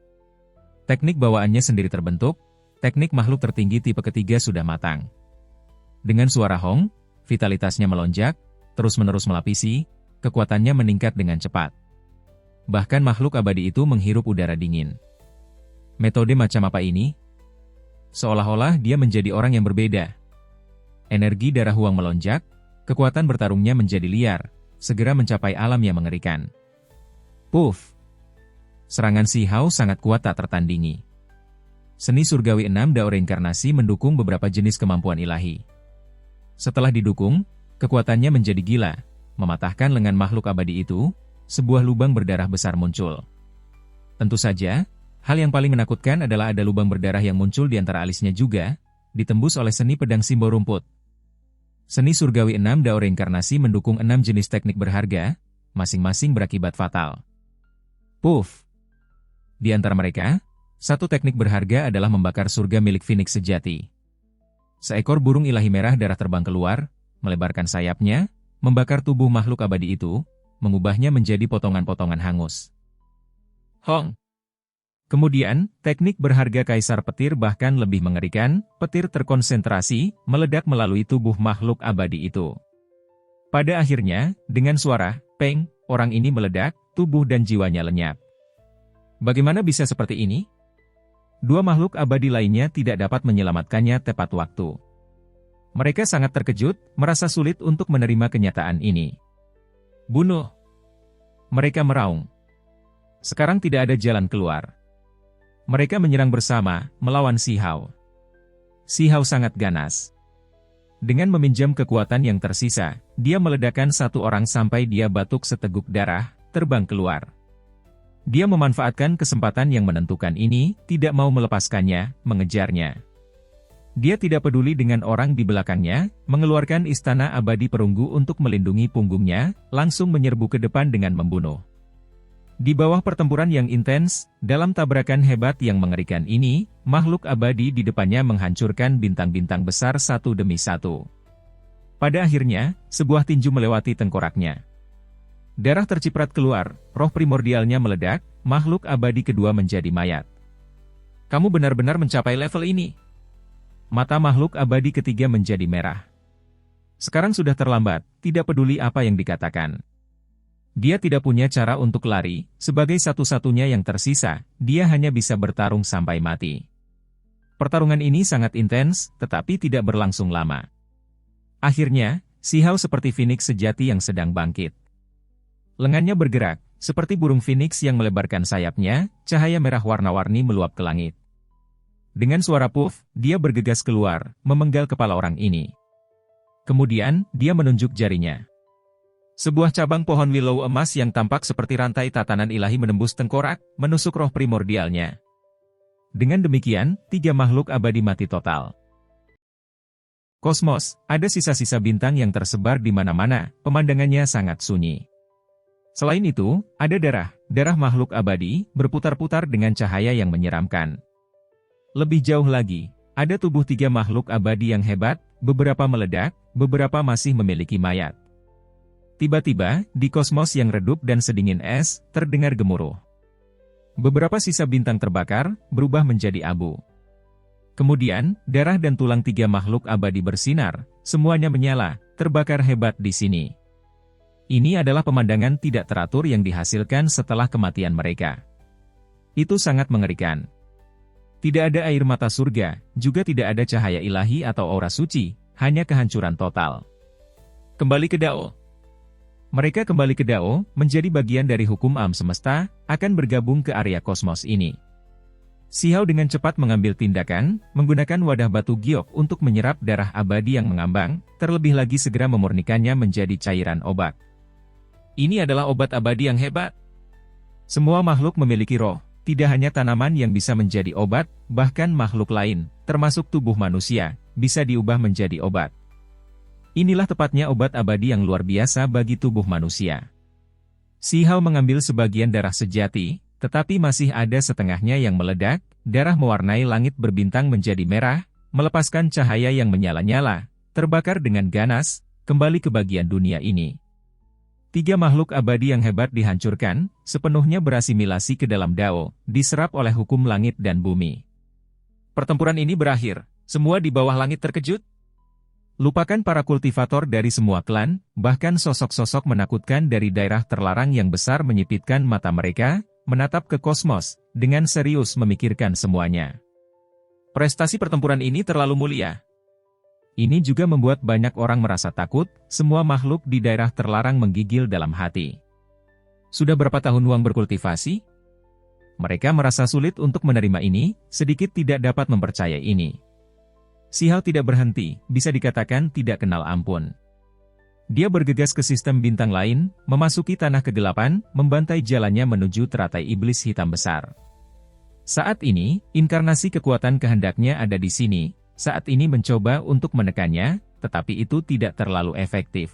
Teknik bawaannya sendiri terbentuk, teknik makhluk tertinggi tipe ketiga sudah matang. Dengan suara hong, vitalitasnya melonjak, terus-menerus melapisi, kekuatannya meningkat dengan cepat. Bahkan makhluk abadi itu menghirup udara dingin. Metode macam apa ini? Seolah-olah dia menjadi orang yang berbeda. Energi darah Huang melonjak, kekuatan bertarungnya menjadi liar, segera mencapai alam yang mengerikan. Puff! Serangan Shihao sangat kuat tak tertandingi. Seni surgawi 6 dao reinkarnasi mendukung beberapa jenis kemampuan ilahi. Setelah didukung, kekuatannya menjadi gila, mematahkan lengan makhluk abadi itu, sebuah lubang berdarah besar muncul. Tentu saja, hal yang paling menakutkan adalah ada lubang berdarah yang muncul di antara alisnya juga, ditembus oleh seni pedang simbol rumput. Seni surgawi 6 dao reinkarnasi mendukung 6 jenis teknik berharga, masing-masing berakibat fatal. Puff! Di antara mereka, satu teknik berharga adalah membakar surga milik Phoenix sejati. Seekor burung ilahi merah darah terbang keluar, melebarkan sayapnya, membakar tubuh makhluk abadi itu, mengubahnya menjadi potongan-potongan hangus. Hong! Kemudian, teknik berharga Kaisar Petir bahkan lebih mengerikan, petir terkonsentrasi, meledak melalui tubuh makhluk abadi itu. Pada akhirnya, dengan suara, peng, orang ini meledak, tubuh dan jiwanya lenyap. Bagaimana bisa seperti ini? 2 makhluk abadi lainnya tidak dapat menyelamatkannya tepat waktu. Mereka sangat terkejut, merasa sulit untuk menerima kenyataan ini. Bunuh! Mereka meraung. Sekarang tidak ada jalan keluar. Mereka menyerang bersama, melawan Shihao. Shihao sangat ganas. Dengan meminjam kekuatan yang tersisa, dia meledakkan satu orang sampai dia batuk seteguk darah, terbang keluar. Dia memanfaatkan kesempatan yang menentukan ini, tidak mau melepaskannya, mengejarnya. Dia tidak peduli dengan orang di belakangnya, mengeluarkan istana abadi perunggu untuk melindungi punggungnya, langsung menyerbu ke depan dengan membunuh. Di bawah pertempuran yang intens, dalam tabrakan hebat yang mengerikan ini, makhluk abadi di depannya menghancurkan bintang-bintang besar satu demi satu. Pada akhirnya, sebuah tinju melewati tengkoraknya. Darah terciprat keluar, roh primordialnya meledak, makhluk abadi kedua menjadi mayat. Kamu benar-benar mencapai level ini. Mata makhluk abadi ketiga menjadi merah. Sekarang sudah terlambat, tidak peduli apa yang dikatakan. Dia tidak punya cara untuk lari, sebagai satu-satunya yang tersisa, dia hanya bisa bertarung sampai mati. Pertarungan ini sangat intens, tetapi tidak berlangsung lama. Akhirnya, Shihao seperti Phoenix sejati yang sedang bangkit. Lengannya bergerak, seperti burung Phoenix yang melebarkan sayapnya, cahaya merah warna-warni meluap ke langit. Dengan suara puff, dia bergegas keluar, memenggal kepala orang ini. Kemudian, dia menunjuk jarinya. Sebuah cabang pohon willow emas yang tampak seperti rantai tatanan ilahi menembus tengkorak, menusuk roh primordialnya. Dengan demikian, 3 makhluk abadi mati total. Kosmos, ada sisa-sisa bintang yang tersebar di mana-mana, pemandangannya sangat sunyi. Selain itu, ada darah makhluk abadi, berputar-putar dengan cahaya yang menyeramkan. Lebih jauh lagi, ada tubuh 3 makhluk abadi yang hebat, beberapa meledak, beberapa masih memiliki mayat. Tiba-tiba, di kosmos yang redup dan sedingin es, terdengar gemuruh. Beberapa sisa bintang terbakar, berubah menjadi abu. Kemudian, darah dan tulang tiga makhluk abadi bersinar, semuanya menyala, terbakar hebat di sini. Ini adalah pemandangan tidak teratur yang dihasilkan setelah kematian mereka. Itu sangat mengerikan. Tidak ada air mata surga, juga tidak ada cahaya ilahi atau aura suci, hanya kehancuran total. Kembali ke Dao. Mereka kembali ke Dao, menjadi bagian dari hukum alam semesta, akan bergabung ke area kosmos ini. Xiao dengan cepat mengambil tindakan, menggunakan wadah batu giok untuk menyerap darah abadi yang mengambang, terlebih lagi segera memurnikannya menjadi cairan obat. Ini adalah obat abadi yang hebat. Semua makhluk memiliki roh, tidak hanya tanaman yang bisa menjadi obat, bahkan makhluk lain, termasuk tubuh manusia, bisa diubah menjadi obat. Inilah tepatnya obat abadi yang luar biasa bagi tubuh manusia. Xiao mengambil sebagian darah sejati, tetapi masih ada setengahnya yang meledak, darah mewarnai langit berbintang menjadi merah, melepaskan cahaya yang menyala-nyala, terbakar dengan ganas, kembali ke bagian dunia ini. Tiga makhluk abadi yang hebat dihancurkan, sepenuhnya berasimilasi ke dalam Dao, diserap oleh hukum langit dan bumi. Pertempuran ini berakhir, semua di bawah langit terkejut. Lupakan para kultivator dari semua klan, bahkan sosok-sosok menakutkan dari daerah terlarang yang besar menyipitkan mata mereka, menatap ke kosmos, dengan serius memikirkan semuanya. Prestasi pertempuran ini terlalu mulia. Ini juga membuat banyak orang merasa takut, semua makhluk di daerah terlarang menggigil dalam hati. Sudah berapa tahun Wang berkultivasi? Mereka merasa sulit untuk menerima ini, sedikit tidak dapat mempercayai ini. Xiao tidak berhenti, bisa dikatakan tidak kenal ampun. Dia bergegas ke sistem bintang lain, memasuki tanah kegelapan, membantai jalannya menuju teratai iblis hitam besar. Saat ini, inkarnasi kekuatan kehendaknya ada di sini, saat ini mencoba untuk menekannya, tetapi itu tidak terlalu efektif.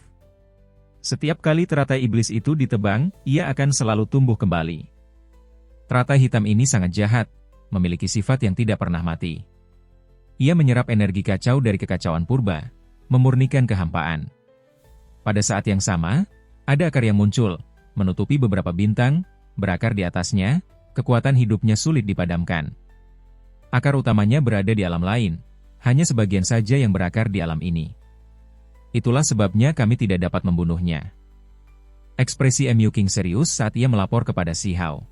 Setiap kali teratai iblis itu ditebang, ia akan selalu tumbuh kembali. Teratai hitam ini sangat jahat, memiliki sifat yang tidak pernah mati. Ia menyerap energi kacau dari kekacauan purba, memurnikan kehampaan. Pada saat yang sama, ada akar yang muncul, menutupi beberapa bintang, berakar di atasnya, kekuatan hidupnya sulit dipadamkan. Akar utamanya berada di alam lain, hanya sebagian saja yang berakar di alam ini. Itulah sebabnya kami tidak dapat membunuhnya. Ekspresi Mu King serius saat ia melapor kepada Xiao.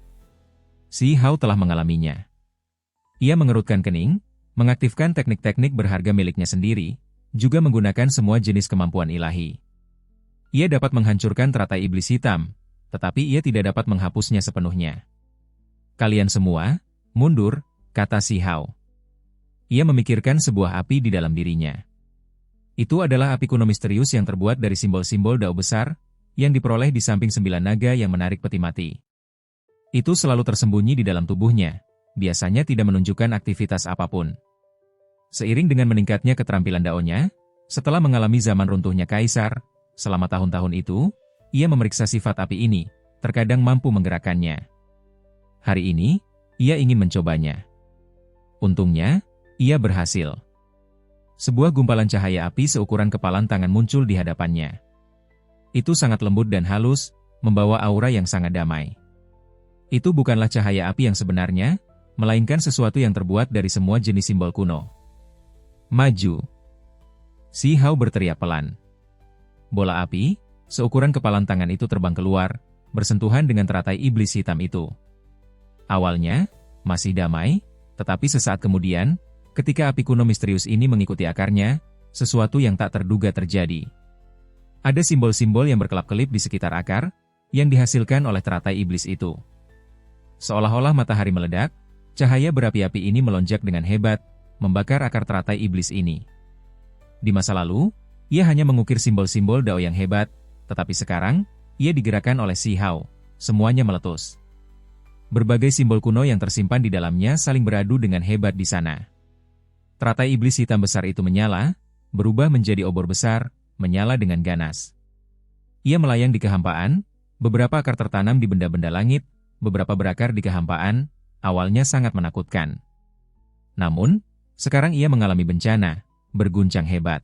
Xiao telah mengalaminya. Ia mengerutkan kening, mengaktifkan teknik-teknik berharga miliknya sendiri, juga menggunakan semua jenis kemampuan ilahi. Ia dapat menghancurkan teratai iblis hitam, tetapi ia tidak dapat menghapusnya sepenuhnya. Kalian semua, mundur, kata Xiao. Ia memikirkan sebuah api di dalam dirinya. Itu adalah api kuno misterius yang terbuat dari simbol-simbol Dao besar, yang diperoleh di samping 9 naga yang menarik peti mati. Itu selalu tersembunyi di dalam tubuhnya, biasanya tidak menunjukkan aktivitas apapun. Seiring dengan meningkatnya keterampilan Dao-nya, setelah mengalami zaman runtuhnya Kaisar, selama tahun-tahun itu, ia memeriksa sifat api ini, terkadang mampu menggerakkannya. Hari ini, ia ingin mencobanya. Untungnya, ia berhasil. Sebuah gumpalan cahaya api seukuran kepalan tangan muncul di hadapannya. Itu sangat lembut dan halus, membawa aura yang sangat damai. Itu bukanlah cahaya api yang sebenarnya, melainkan sesuatu yang terbuat dari semua jenis simbol kuno. Maju. Xiao berteriak pelan. Bola api, seukuran kepalan tangan itu terbang keluar, bersentuhan dengan teratai iblis hitam itu. Awalnya, masih damai, tetapi sesaat kemudian, ketika api kuno misterius ini mengikuti akarnya, sesuatu yang tak terduga terjadi. Ada simbol-simbol yang berkelap-kelip di sekitar akar, yang dihasilkan oleh teratai iblis itu. Seolah-olah matahari meledak, cahaya berapi-api ini melonjak dengan hebat, membakar akar teratai iblis ini. Di masa lalu, ia hanya mengukir simbol-simbol Dao yang hebat, tetapi sekarang, ia digerakkan oleh Xiao, semuanya meletus. Berbagai simbol kuno yang tersimpan di dalamnya saling beradu dengan hebat di sana. Teratai iblis hitam besar itu menyala, berubah menjadi obor besar, menyala dengan ganas. Ia melayang di kehampaan, beberapa akar tertanam di benda-benda langit, beberapa berakar di kehampaan, awalnya sangat menakutkan. Namun, sekarang ia mengalami bencana, berguncang hebat.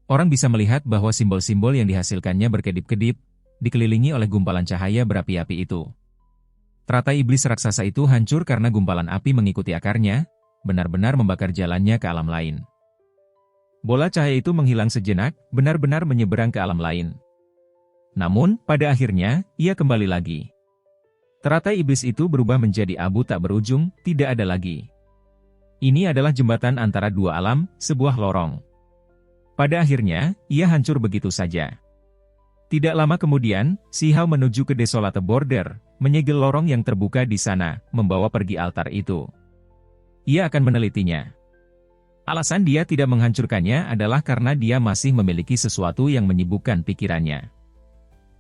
Orang bisa melihat bahwa simbol-simbol yang dihasilkannya berkedip-kedip, dikelilingi oleh gumpalan cahaya berapi-api itu. Teratai iblis raksasa itu hancur karena gumpalan api mengikuti akarnya, benar-benar membakar jalannya ke alam lain. Bola cahaya itu menghilang sejenak, benar-benar menyeberang ke alam lain. Namun, pada akhirnya, ia kembali lagi. Teratai iblis itu berubah menjadi abu tak berujung, tidak ada lagi. Ini adalah jembatan antara dua alam, sebuah lorong. Pada akhirnya, ia hancur begitu saja. Tidak lama kemudian, Si Hao menuju ke Desolate Border, menyegel lorong yang terbuka di sana, membawa pergi altar itu. Ia akan menelitinya. Alasan dia tidak menghancurkannya adalah karena dia masih memiliki sesuatu yang menyibukkan pikirannya.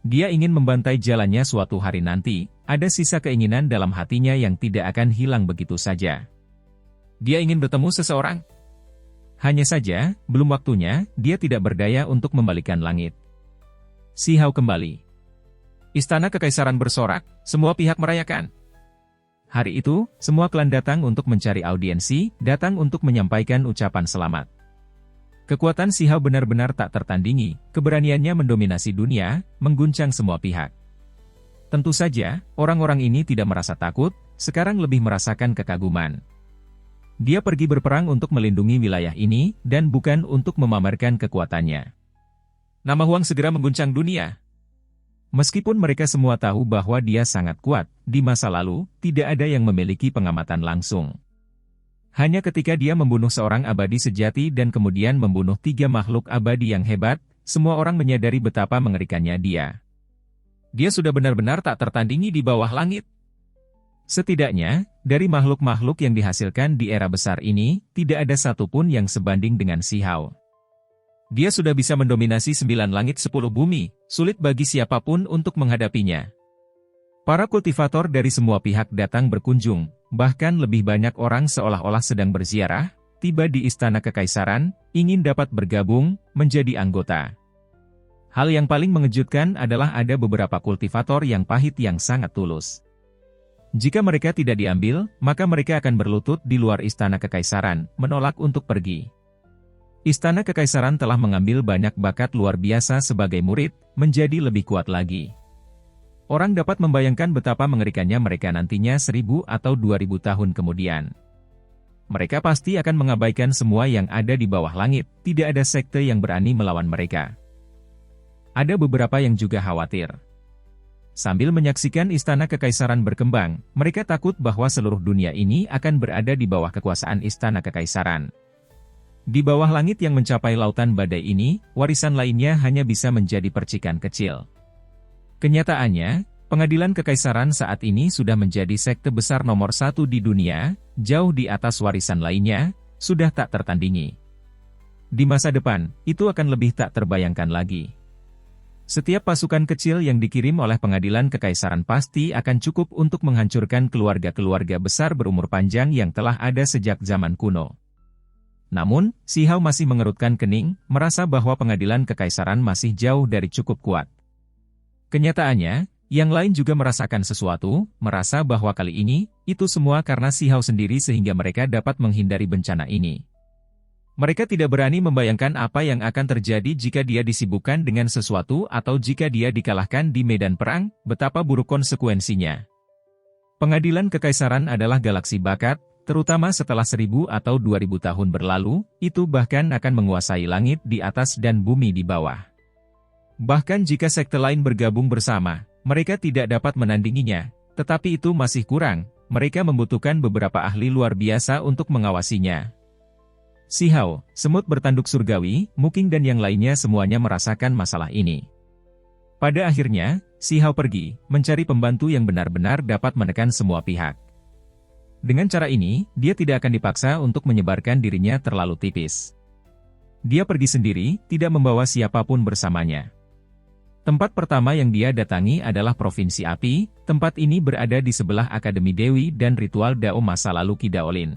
Dia ingin membantai jalannya suatu hari nanti, ada sisa keinginan dalam hatinya yang tidak akan hilang begitu saja. Dia ingin bertemu seseorang. Hanya saja, belum waktunya, dia tidak berdaya untuk membalikan langit. Si Hao kembali. Istana Kekaisaran bersorak, semua pihak merayakan. Hari itu, semua klan datang untuk mencari audiensi, datang untuk menyampaikan ucapan selamat. Kekuatan Si Hao benar-benar tak tertandingi, keberaniannya mendominasi dunia, mengguncang semua pihak. Tentu saja, orang-orang ini tidak merasa takut, sekarang lebih merasakan kekaguman. Dia pergi berperang untuk melindungi wilayah ini, dan bukan untuk memamerkan kekuatannya. Nama Huang segera mengguncang dunia. Meskipun mereka semua tahu bahwa dia sangat kuat, di masa lalu, tidak ada yang memiliki pengamatan langsung. Hanya ketika dia membunuh seorang abadi sejati dan kemudian membunuh 3 makhluk abadi yang hebat, semua orang menyadari betapa mengerikannya dia. Dia sudah benar-benar tak tertandingi di bawah langit. Setidaknya, dari makhluk-makhluk yang dihasilkan di era besar ini, tidak ada satupun yang sebanding dengan Si Hao. Dia sudah bisa mendominasi 9 langit 10 bumi, sulit bagi siapapun untuk menghadapinya. Para kultivator dari semua pihak datang berkunjung, bahkan lebih banyak orang seolah-olah sedang berziarah, tiba di Istana Kekaisaran, ingin dapat bergabung, menjadi anggota. Hal yang paling mengejutkan adalah ada beberapa kultivator yang pahit yang sangat tulus. Jika mereka tidak diambil, maka mereka akan berlutut di luar Istana Kekaisaran, menolak untuk pergi. Istana Kekaisaran telah mengambil banyak bakat luar biasa sebagai murid, menjadi lebih kuat lagi. Orang dapat membayangkan betapa mengerikannya mereka nantinya 1000 atau 2000 tahun kemudian. Mereka pasti akan mengabaikan semua yang ada di bawah langit, tidak ada sekte yang berani melawan mereka. Ada beberapa yang juga khawatir. Sambil menyaksikan Istana Kekaisaran berkembang, mereka takut bahwa seluruh dunia ini akan berada di bawah kekuasaan Istana Kekaisaran. Di bawah langit yang mencapai lautan badai ini, warisan lainnya hanya bisa menjadi percikan kecil. Kenyataannya, pengadilan kekaisaran saat ini sudah menjadi sekte besar nomor 1 di dunia, jauh di atas warisan lainnya, sudah tak tertandingi. Di masa depan, itu akan lebih tak terbayangkan lagi. Setiap pasukan kecil yang dikirim oleh pengadilan kekaisaran pasti akan cukup untuk menghancurkan keluarga-keluarga besar berumur panjang yang telah ada sejak zaman kuno. Namun, Si Hao masih mengerutkan kening, merasa bahwa pengadilan kekaisaran masih jauh dari cukup kuat. Kenyataannya, yang lain juga merasakan sesuatu, merasa bahwa kali ini, itu semua karena Si Hao sendiri sehingga mereka dapat menghindari bencana ini. Mereka tidak berani membayangkan apa yang akan terjadi jika dia disibukkan dengan sesuatu atau jika dia dikalahkan di medan perang, betapa buruk konsekuensinya. Pengadilan kekaisaran adalah galaksi bakat, terutama setelah 1000 atau 2000 tahun berlalu, itu bahkan akan menguasai langit di atas dan bumi di bawah. Bahkan jika sekte lain bergabung bersama, mereka tidak dapat menandinginya, tetapi itu masih kurang, mereka membutuhkan beberapa ahli luar biasa untuk mengawasinya. Si Hao, semut bertanduk surgawi, Muking dan yang lainnya semuanya merasakan masalah ini. Pada akhirnya, Si Hao pergi, mencari pembantu yang benar-benar dapat menekan semua pihak. Dengan cara ini, dia tidak akan dipaksa untuk menyebarkan dirinya terlalu tipis. Dia pergi sendiri, tidak membawa siapapun bersamanya. Tempat pertama yang dia datangi adalah Provinsi Api, tempat ini berada di sebelah Akademi Dewi dan ritual Dao masa lalu Ki Daolin.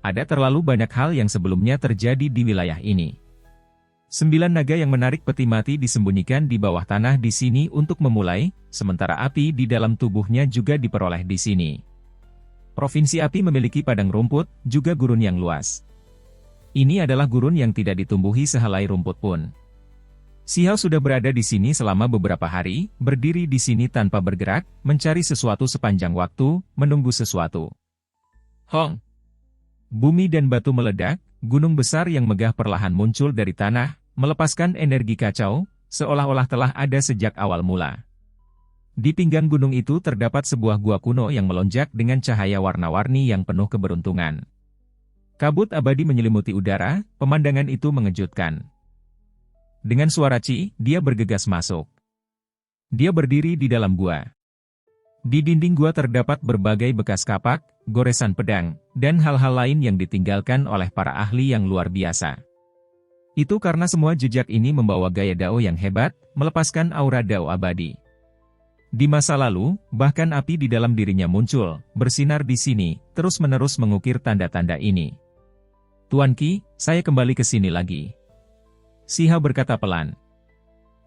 Ada terlalu banyak hal yang sebelumnya terjadi di wilayah ini. 9 naga yang menarik peti mati disembunyikan di bawah tanah di sini untuk memulai, sementara api di dalam tubuhnya juga diperoleh di sini. Provinsi Api memiliki padang rumput, juga gurun yang luas. Ini adalah gurun yang tidak ditumbuhi sehelai rumput pun. Si Hao sudah berada di sini selama beberapa hari, berdiri di sini tanpa bergerak, mencari sesuatu sepanjang waktu, menunggu sesuatu. Hong! Bumi dan batu meledak, gunung besar yang megah perlahan muncul dari tanah, melepaskan energi kacau, seolah-olah telah ada sejak awal mula. Di pinggang gunung itu terdapat sebuah gua kuno yang melonjak dengan cahaya warna-warni yang penuh keberuntungan. Kabut abadi menyelimuti udara, pemandangan itu mengejutkan. Dengan suara Ci, dia bergegas masuk. Dia berdiri di dalam gua. Di dinding gua terdapat berbagai bekas kapak, goresan pedang, dan hal-hal lain yang ditinggalkan oleh para ahli yang luar biasa. Itu karena semua jejak ini membawa gaya Dao yang hebat, melepaskan aura Dao abadi. Di masa lalu, bahkan api di dalam dirinya muncul, bersinar di sini, terus-menerus mengukir tanda-tanda ini. Tuan Qi, saya kembali ke sini lagi. Si Hao berkata pelan.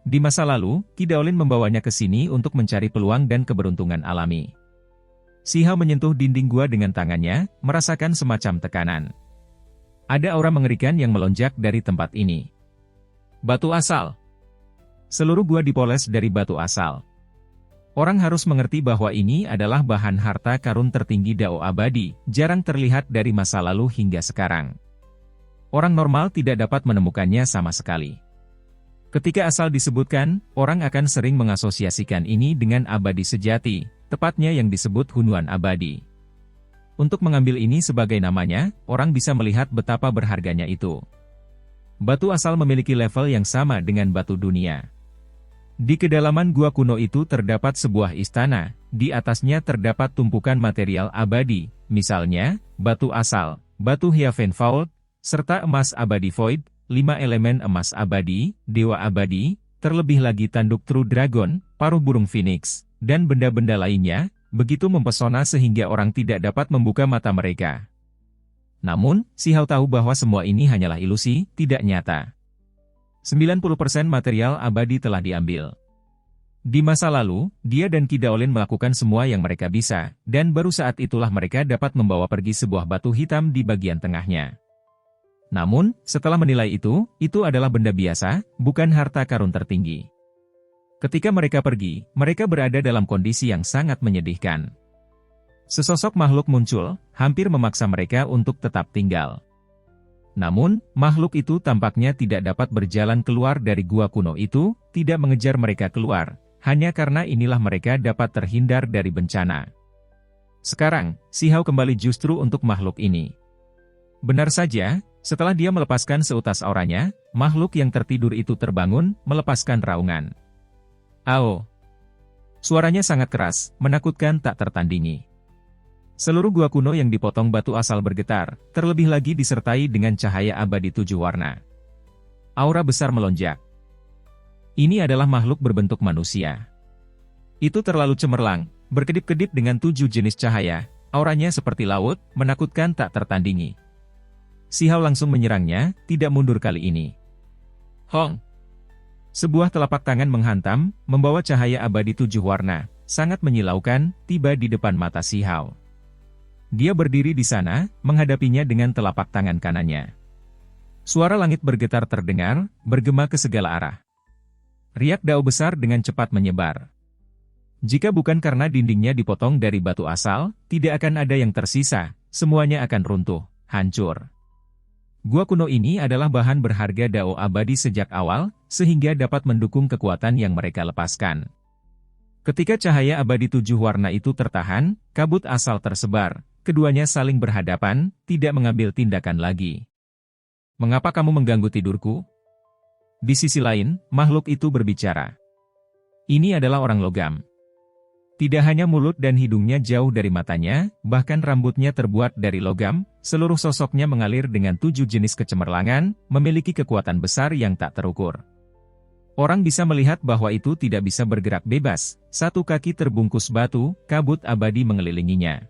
Di masa lalu, Qi Daolin membawanya ke sini untuk mencari peluang dan keberuntungan alami. Si Hao menyentuh dinding gua dengan tangannya, merasakan semacam tekanan. Ada aura mengerikan yang melonjak dari tempat ini. Batu asal. Seluruh gua dipoles dari batu asal. Orang harus mengerti bahwa ini adalah bahan harta karun tertinggi Dao abadi, jarang terlihat dari masa lalu hingga sekarang. Orang normal tidak dapat menemukannya sama sekali. Ketika asal disebutkan, orang akan sering mengasosiasikan ini dengan abadi sejati, tepatnya yang disebut Hunuan abadi. Untuk mengambil ini sebagai namanya, orang bisa melihat betapa berharganya itu. Batu asal memiliki level yang sama dengan batu dunia. Di kedalaman gua kuno itu terdapat sebuah istana, di atasnya terdapat tumpukan material abadi, misalnya, batu asal, batu Heaven Vault, serta emas abadi Void, 5 elemen emas abadi, dewa abadi, terlebih lagi tanduk True Dragon, paruh burung Phoenix, dan benda-benda lainnya, begitu mempesona sehingga orang tidak dapat membuka mata mereka. Namun, Si Hao tahu bahwa semua ini hanyalah ilusi, tidak nyata. 90% material abadi telah diambil. Di masa lalu, dia dan Qi Daolin melakukan semua yang mereka bisa, dan baru saat itulah mereka dapat membawa pergi sebuah batu hitam di bagian tengahnya. Namun, setelah menilai itu adalah benda biasa, bukan harta karun tertinggi. Ketika mereka pergi, mereka berada dalam kondisi yang sangat menyedihkan. Sesosok makhluk muncul, hampir memaksa mereka untuk tetap tinggal. Namun, makhluk itu tampaknya tidak dapat berjalan keluar dari gua kuno itu, tidak mengejar mereka keluar, hanya karena inilah mereka dapat terhindar dari bencana. Sekarang, Si Hao kembali justru untuk makhluk ini. Benar saja, setelah dia melepaskan seutas auranya, makhluk yang tertidur itu terbangun, melepaskan raungan. Ao! Suaranya sangat keras, menakutkan tak tertandingi. Seluruh gua kuno yang dipotong batu asal bergetar, terlebih lagi disertai dengan cahaya abadi 7 warna. Aura besar melonjak. Ini adalah makhluk berbentuk manusia. Itu terlalu cemerlang, berkedip-kedip dengan 7 jenis cahaya, auranya seperti laut, menakutkan tak tertandingi. Si Hao langsung menyerangnya, tidak mundur kali ini. Hong! Sebuah telapak tangan menghantam, membawa cahaya abadi 7 warna, sangat menyilaukan, tiba di depan mata Si Hao. Dia berdiri di sana, menghadapinya dengan telapak tangan kanannya. Suara langit bergetar terdengar, bergema ke segala arah. Riak Dao besar dengan cepat menyebar. Jika bukan karena dindingnya dipotong dari batu asal, tidak akan ada yang tersisa, semuanya akan runtuh, hancur. Gua kuno ini adalah bahan berharga Dao abadi sejak awal, sehingga dapat mendukung kekuatan yang mereka lepaskan. Ketika cahaya abadi 7 warna itu tertahan, kabut asal tersebar, keduanya saling berhadapan, tidak mengambil tindakan lagi. Mengapa kamu mengganggu tidurku? Di sisi lain, makhluk itu berbicara. Ini adalah orang logam. Tidak hanya mulut dan hidungnya jauh dari matanya, bahkan rambutnya terbuat dari logam, seluruh sosoknya mengalir dengan 7 jenis kecemerlangan, memiliki kekuatan besar yang tak terukur. Orang bisa melihat bahwa itu tidak bisa bergerak bebas, satu kaki terbungkus batu, kabut abadi mengelilinginya.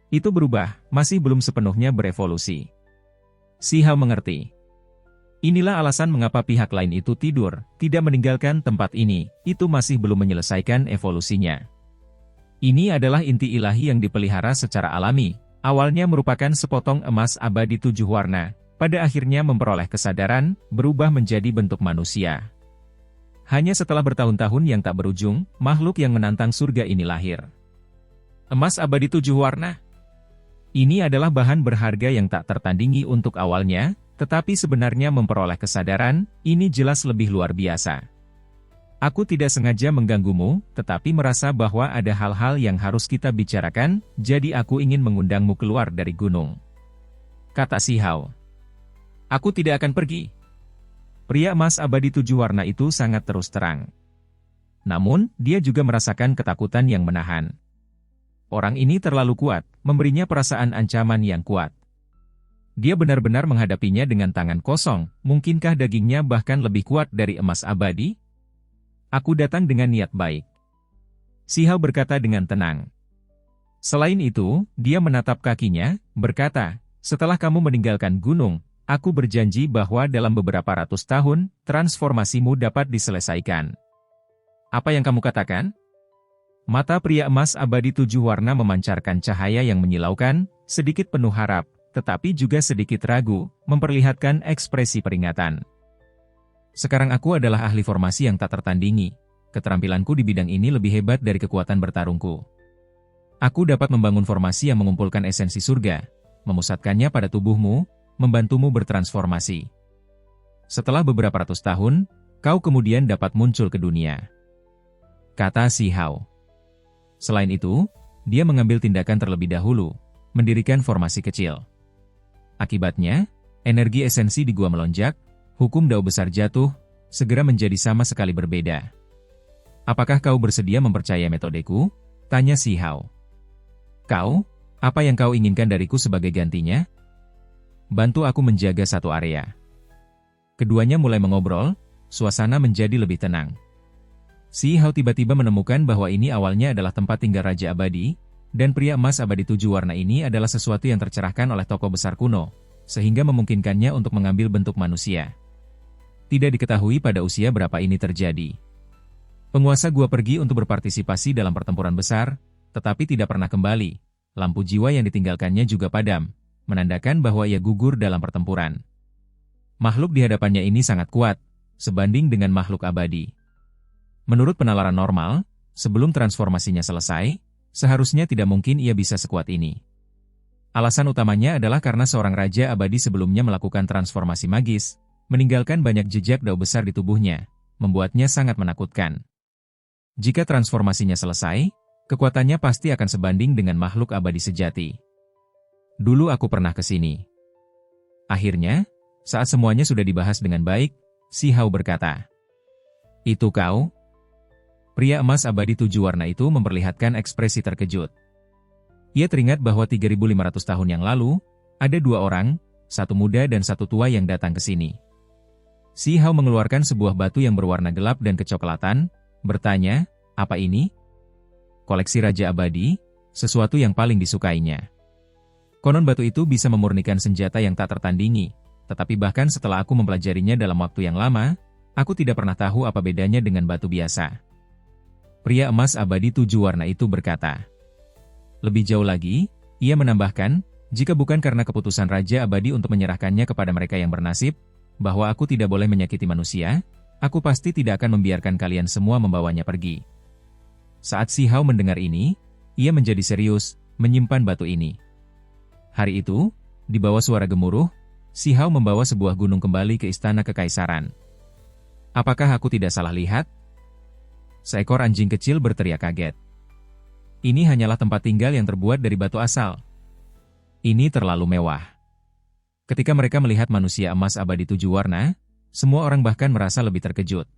Itu berubah, masih belum sepenuhnya berevolusi. Si Hao mengerti. Inilah alasan mengapa pihak lain itu tidur, tidak meninggalkan tempat ini, itu masih belum menyelesaikan evolusinya. Ini adalah inti ilahi yang dipelihara secara alami, awalnya merupakan sepotong emas abadi 7 warna, pada akhirnya memperoleh kesadaran, berubah menjadi bentuk manusia. Hanya setelah bertahun-tahun yang tak berujung, makhluk yang menantang surga ini lahir. Emas abadi 7 warna. Ini adalah bahan berharga yang tak tertandingi untuk awalnya, tetapi sebenarnya memperoleh kesadaran, ini jelas lebih luar biasa. Aku tidak sengaja mengganggumu, tetapi merasa bahwa ada hal-hal yang harus kita bicarakan, jadi aku ingin mengundangmu keluar dari gunung. Kata si Hao. Aku tidak akan pergi. Pria emas abadi 7 warna itu sangat terus terang. Namun, dia juga merasakan ketakutan yang menahan. Orang ini terlalu kuat, memberinya perasaan ancaman yang kuat. Dia benar-benar menghadapinya dengan tangan kosong, mungkinkah dagingnya bahkan lebih kuat dari emas abadi? Aku datang dengan niat baik. Si Hao berkata dengan tenang. Selain itu, dia menatap kakinya, berkata, setelah kamu meninggalkan gunung, aku berjanji bahwa dalam beberapa ratus tahun, transformasimu dapat diselesaikan. Apa yang kamu katakan? Mata pria emas abadi 7 warna memancarkan cahaya yang menyilaukan, sedikit penuh harap, tetapi juga sedikit ragu, memperlihatkan ekspresi peringatan. Sekarang aku adalah ahli formasi yang tak tertandingi. Keterampilanku di bidang ini lebih hebat dari kekuatan bertarungku. Aku dapat membangun formasi yang mengumpulkan esensi surga, memusatkannya pada tubuhmu, membantumu bertransformasi. Setelah beberapa ratus tahun, kau kemudian dapat muncul ke dunia. Kata si Hao. Selain itu, dia mengambil tindakan terlebih dahulu, mendirikan formasi kecil. Akibatnya, energi esensi di gua melonjak, hukum Dao besar jatuh, segera menjadi sama sekali berbeda. Apakah kau bersedia mempercayai metodeku? Tanya si Hao. Kau, apa yang kau inginkan dariku sebagai gantinya? Bantu aku menjaga satu area. Keduanya mulai mengobrol, suasana menjadi lebih tenang. Si Hao tiba-tiba menemukan bahwa ini awalnya adalah tempat tinggal Raja Abadi, dan pria emas abadi 7 warna ini adalah sesuatu yang tercerahkan oleh tokoh besar kuno, sehingga memungkinkannya untuk mengambil bentuk manusia. Tidak diketahui pada usia berapa ini terjadi. Penguasa gua pergi untuk berpartisipasi dalam pertempuran besar, tetapi tidak pernah kembali. Lampu jiwa yang ditinggalkannya juga padam, menandakan bahwa ia gugur dalam pertempuran. Makhluk di hadapannya ini sangat kuat, sebanding dengan makhluk abadi. Menurut penalaran normal, sebelum transformasinya selesai, seharusnya tidak mungkin ia bisa sekuat ini. Alasan utamanya adalah karena seorang raja abadi sebelumnya melakukan transformasi magis, meninggalkan banyak jejak Dao besar di tubuhnya, membuatnya sangat menakutkan. Jika transformasinya selesai, kekuatannya pasti akan sebanding dengan makhluk abadi sejati. Dulu aku pernah ke sini. Akhirnya, saat semuanya sudah dibahas dengan baik, si Hao berkata, "Itu kau?" Pria emas abadi 7 warna itu memperlihatkan ekspresi terkejut. Ia teringat bahwa 3.500 tahun yang lalu, ada dua orang, satu muda dan satu tua yang datang ke sini. Si Hao mengeluarkan sebuah batu yang berwarna gelap dan kecoklatan, bertanya, apa ini? Koleksi Raja Abadi, sesuatu yang paling disukainya. Konon batu itu bisa memurnikan senjata yang tak tertandingi, tetapi bahkan setelah aku mempelajarinya dalam waktu yang lama, aku tidak pernah tahu apa bedanya dengan batu biasa. Pria emas abadi 7 warna itu berkata. Lebih jauh lagi, ia menambahkan, jika bukan karena keputusan Raja Abadi untuk menyerahkannya kepada mereka yang bernasib, bahwa aku tidak boleh menyakiti manusia, aku pasti tidak akan membiarkan kalian semua membawanya pergi. Saat si Hao mendengar ini, ia menjadi serius, menyimpan batu ini. Hari itu, di bawah suara gemuruh, si Hao membawa sebuah gunung kembali ke istana kekaisaran. Apakah aku tidak salah lihat? Seekor anjing kecil berteriak kaget. Ini hanyalah tempat tinggal yang terbuat dari batu asal. Ini terlalu mewah. Ketika mereka melihat manusia emas abadi 7 warna, semua orang bahkan merasa lebih terkejut.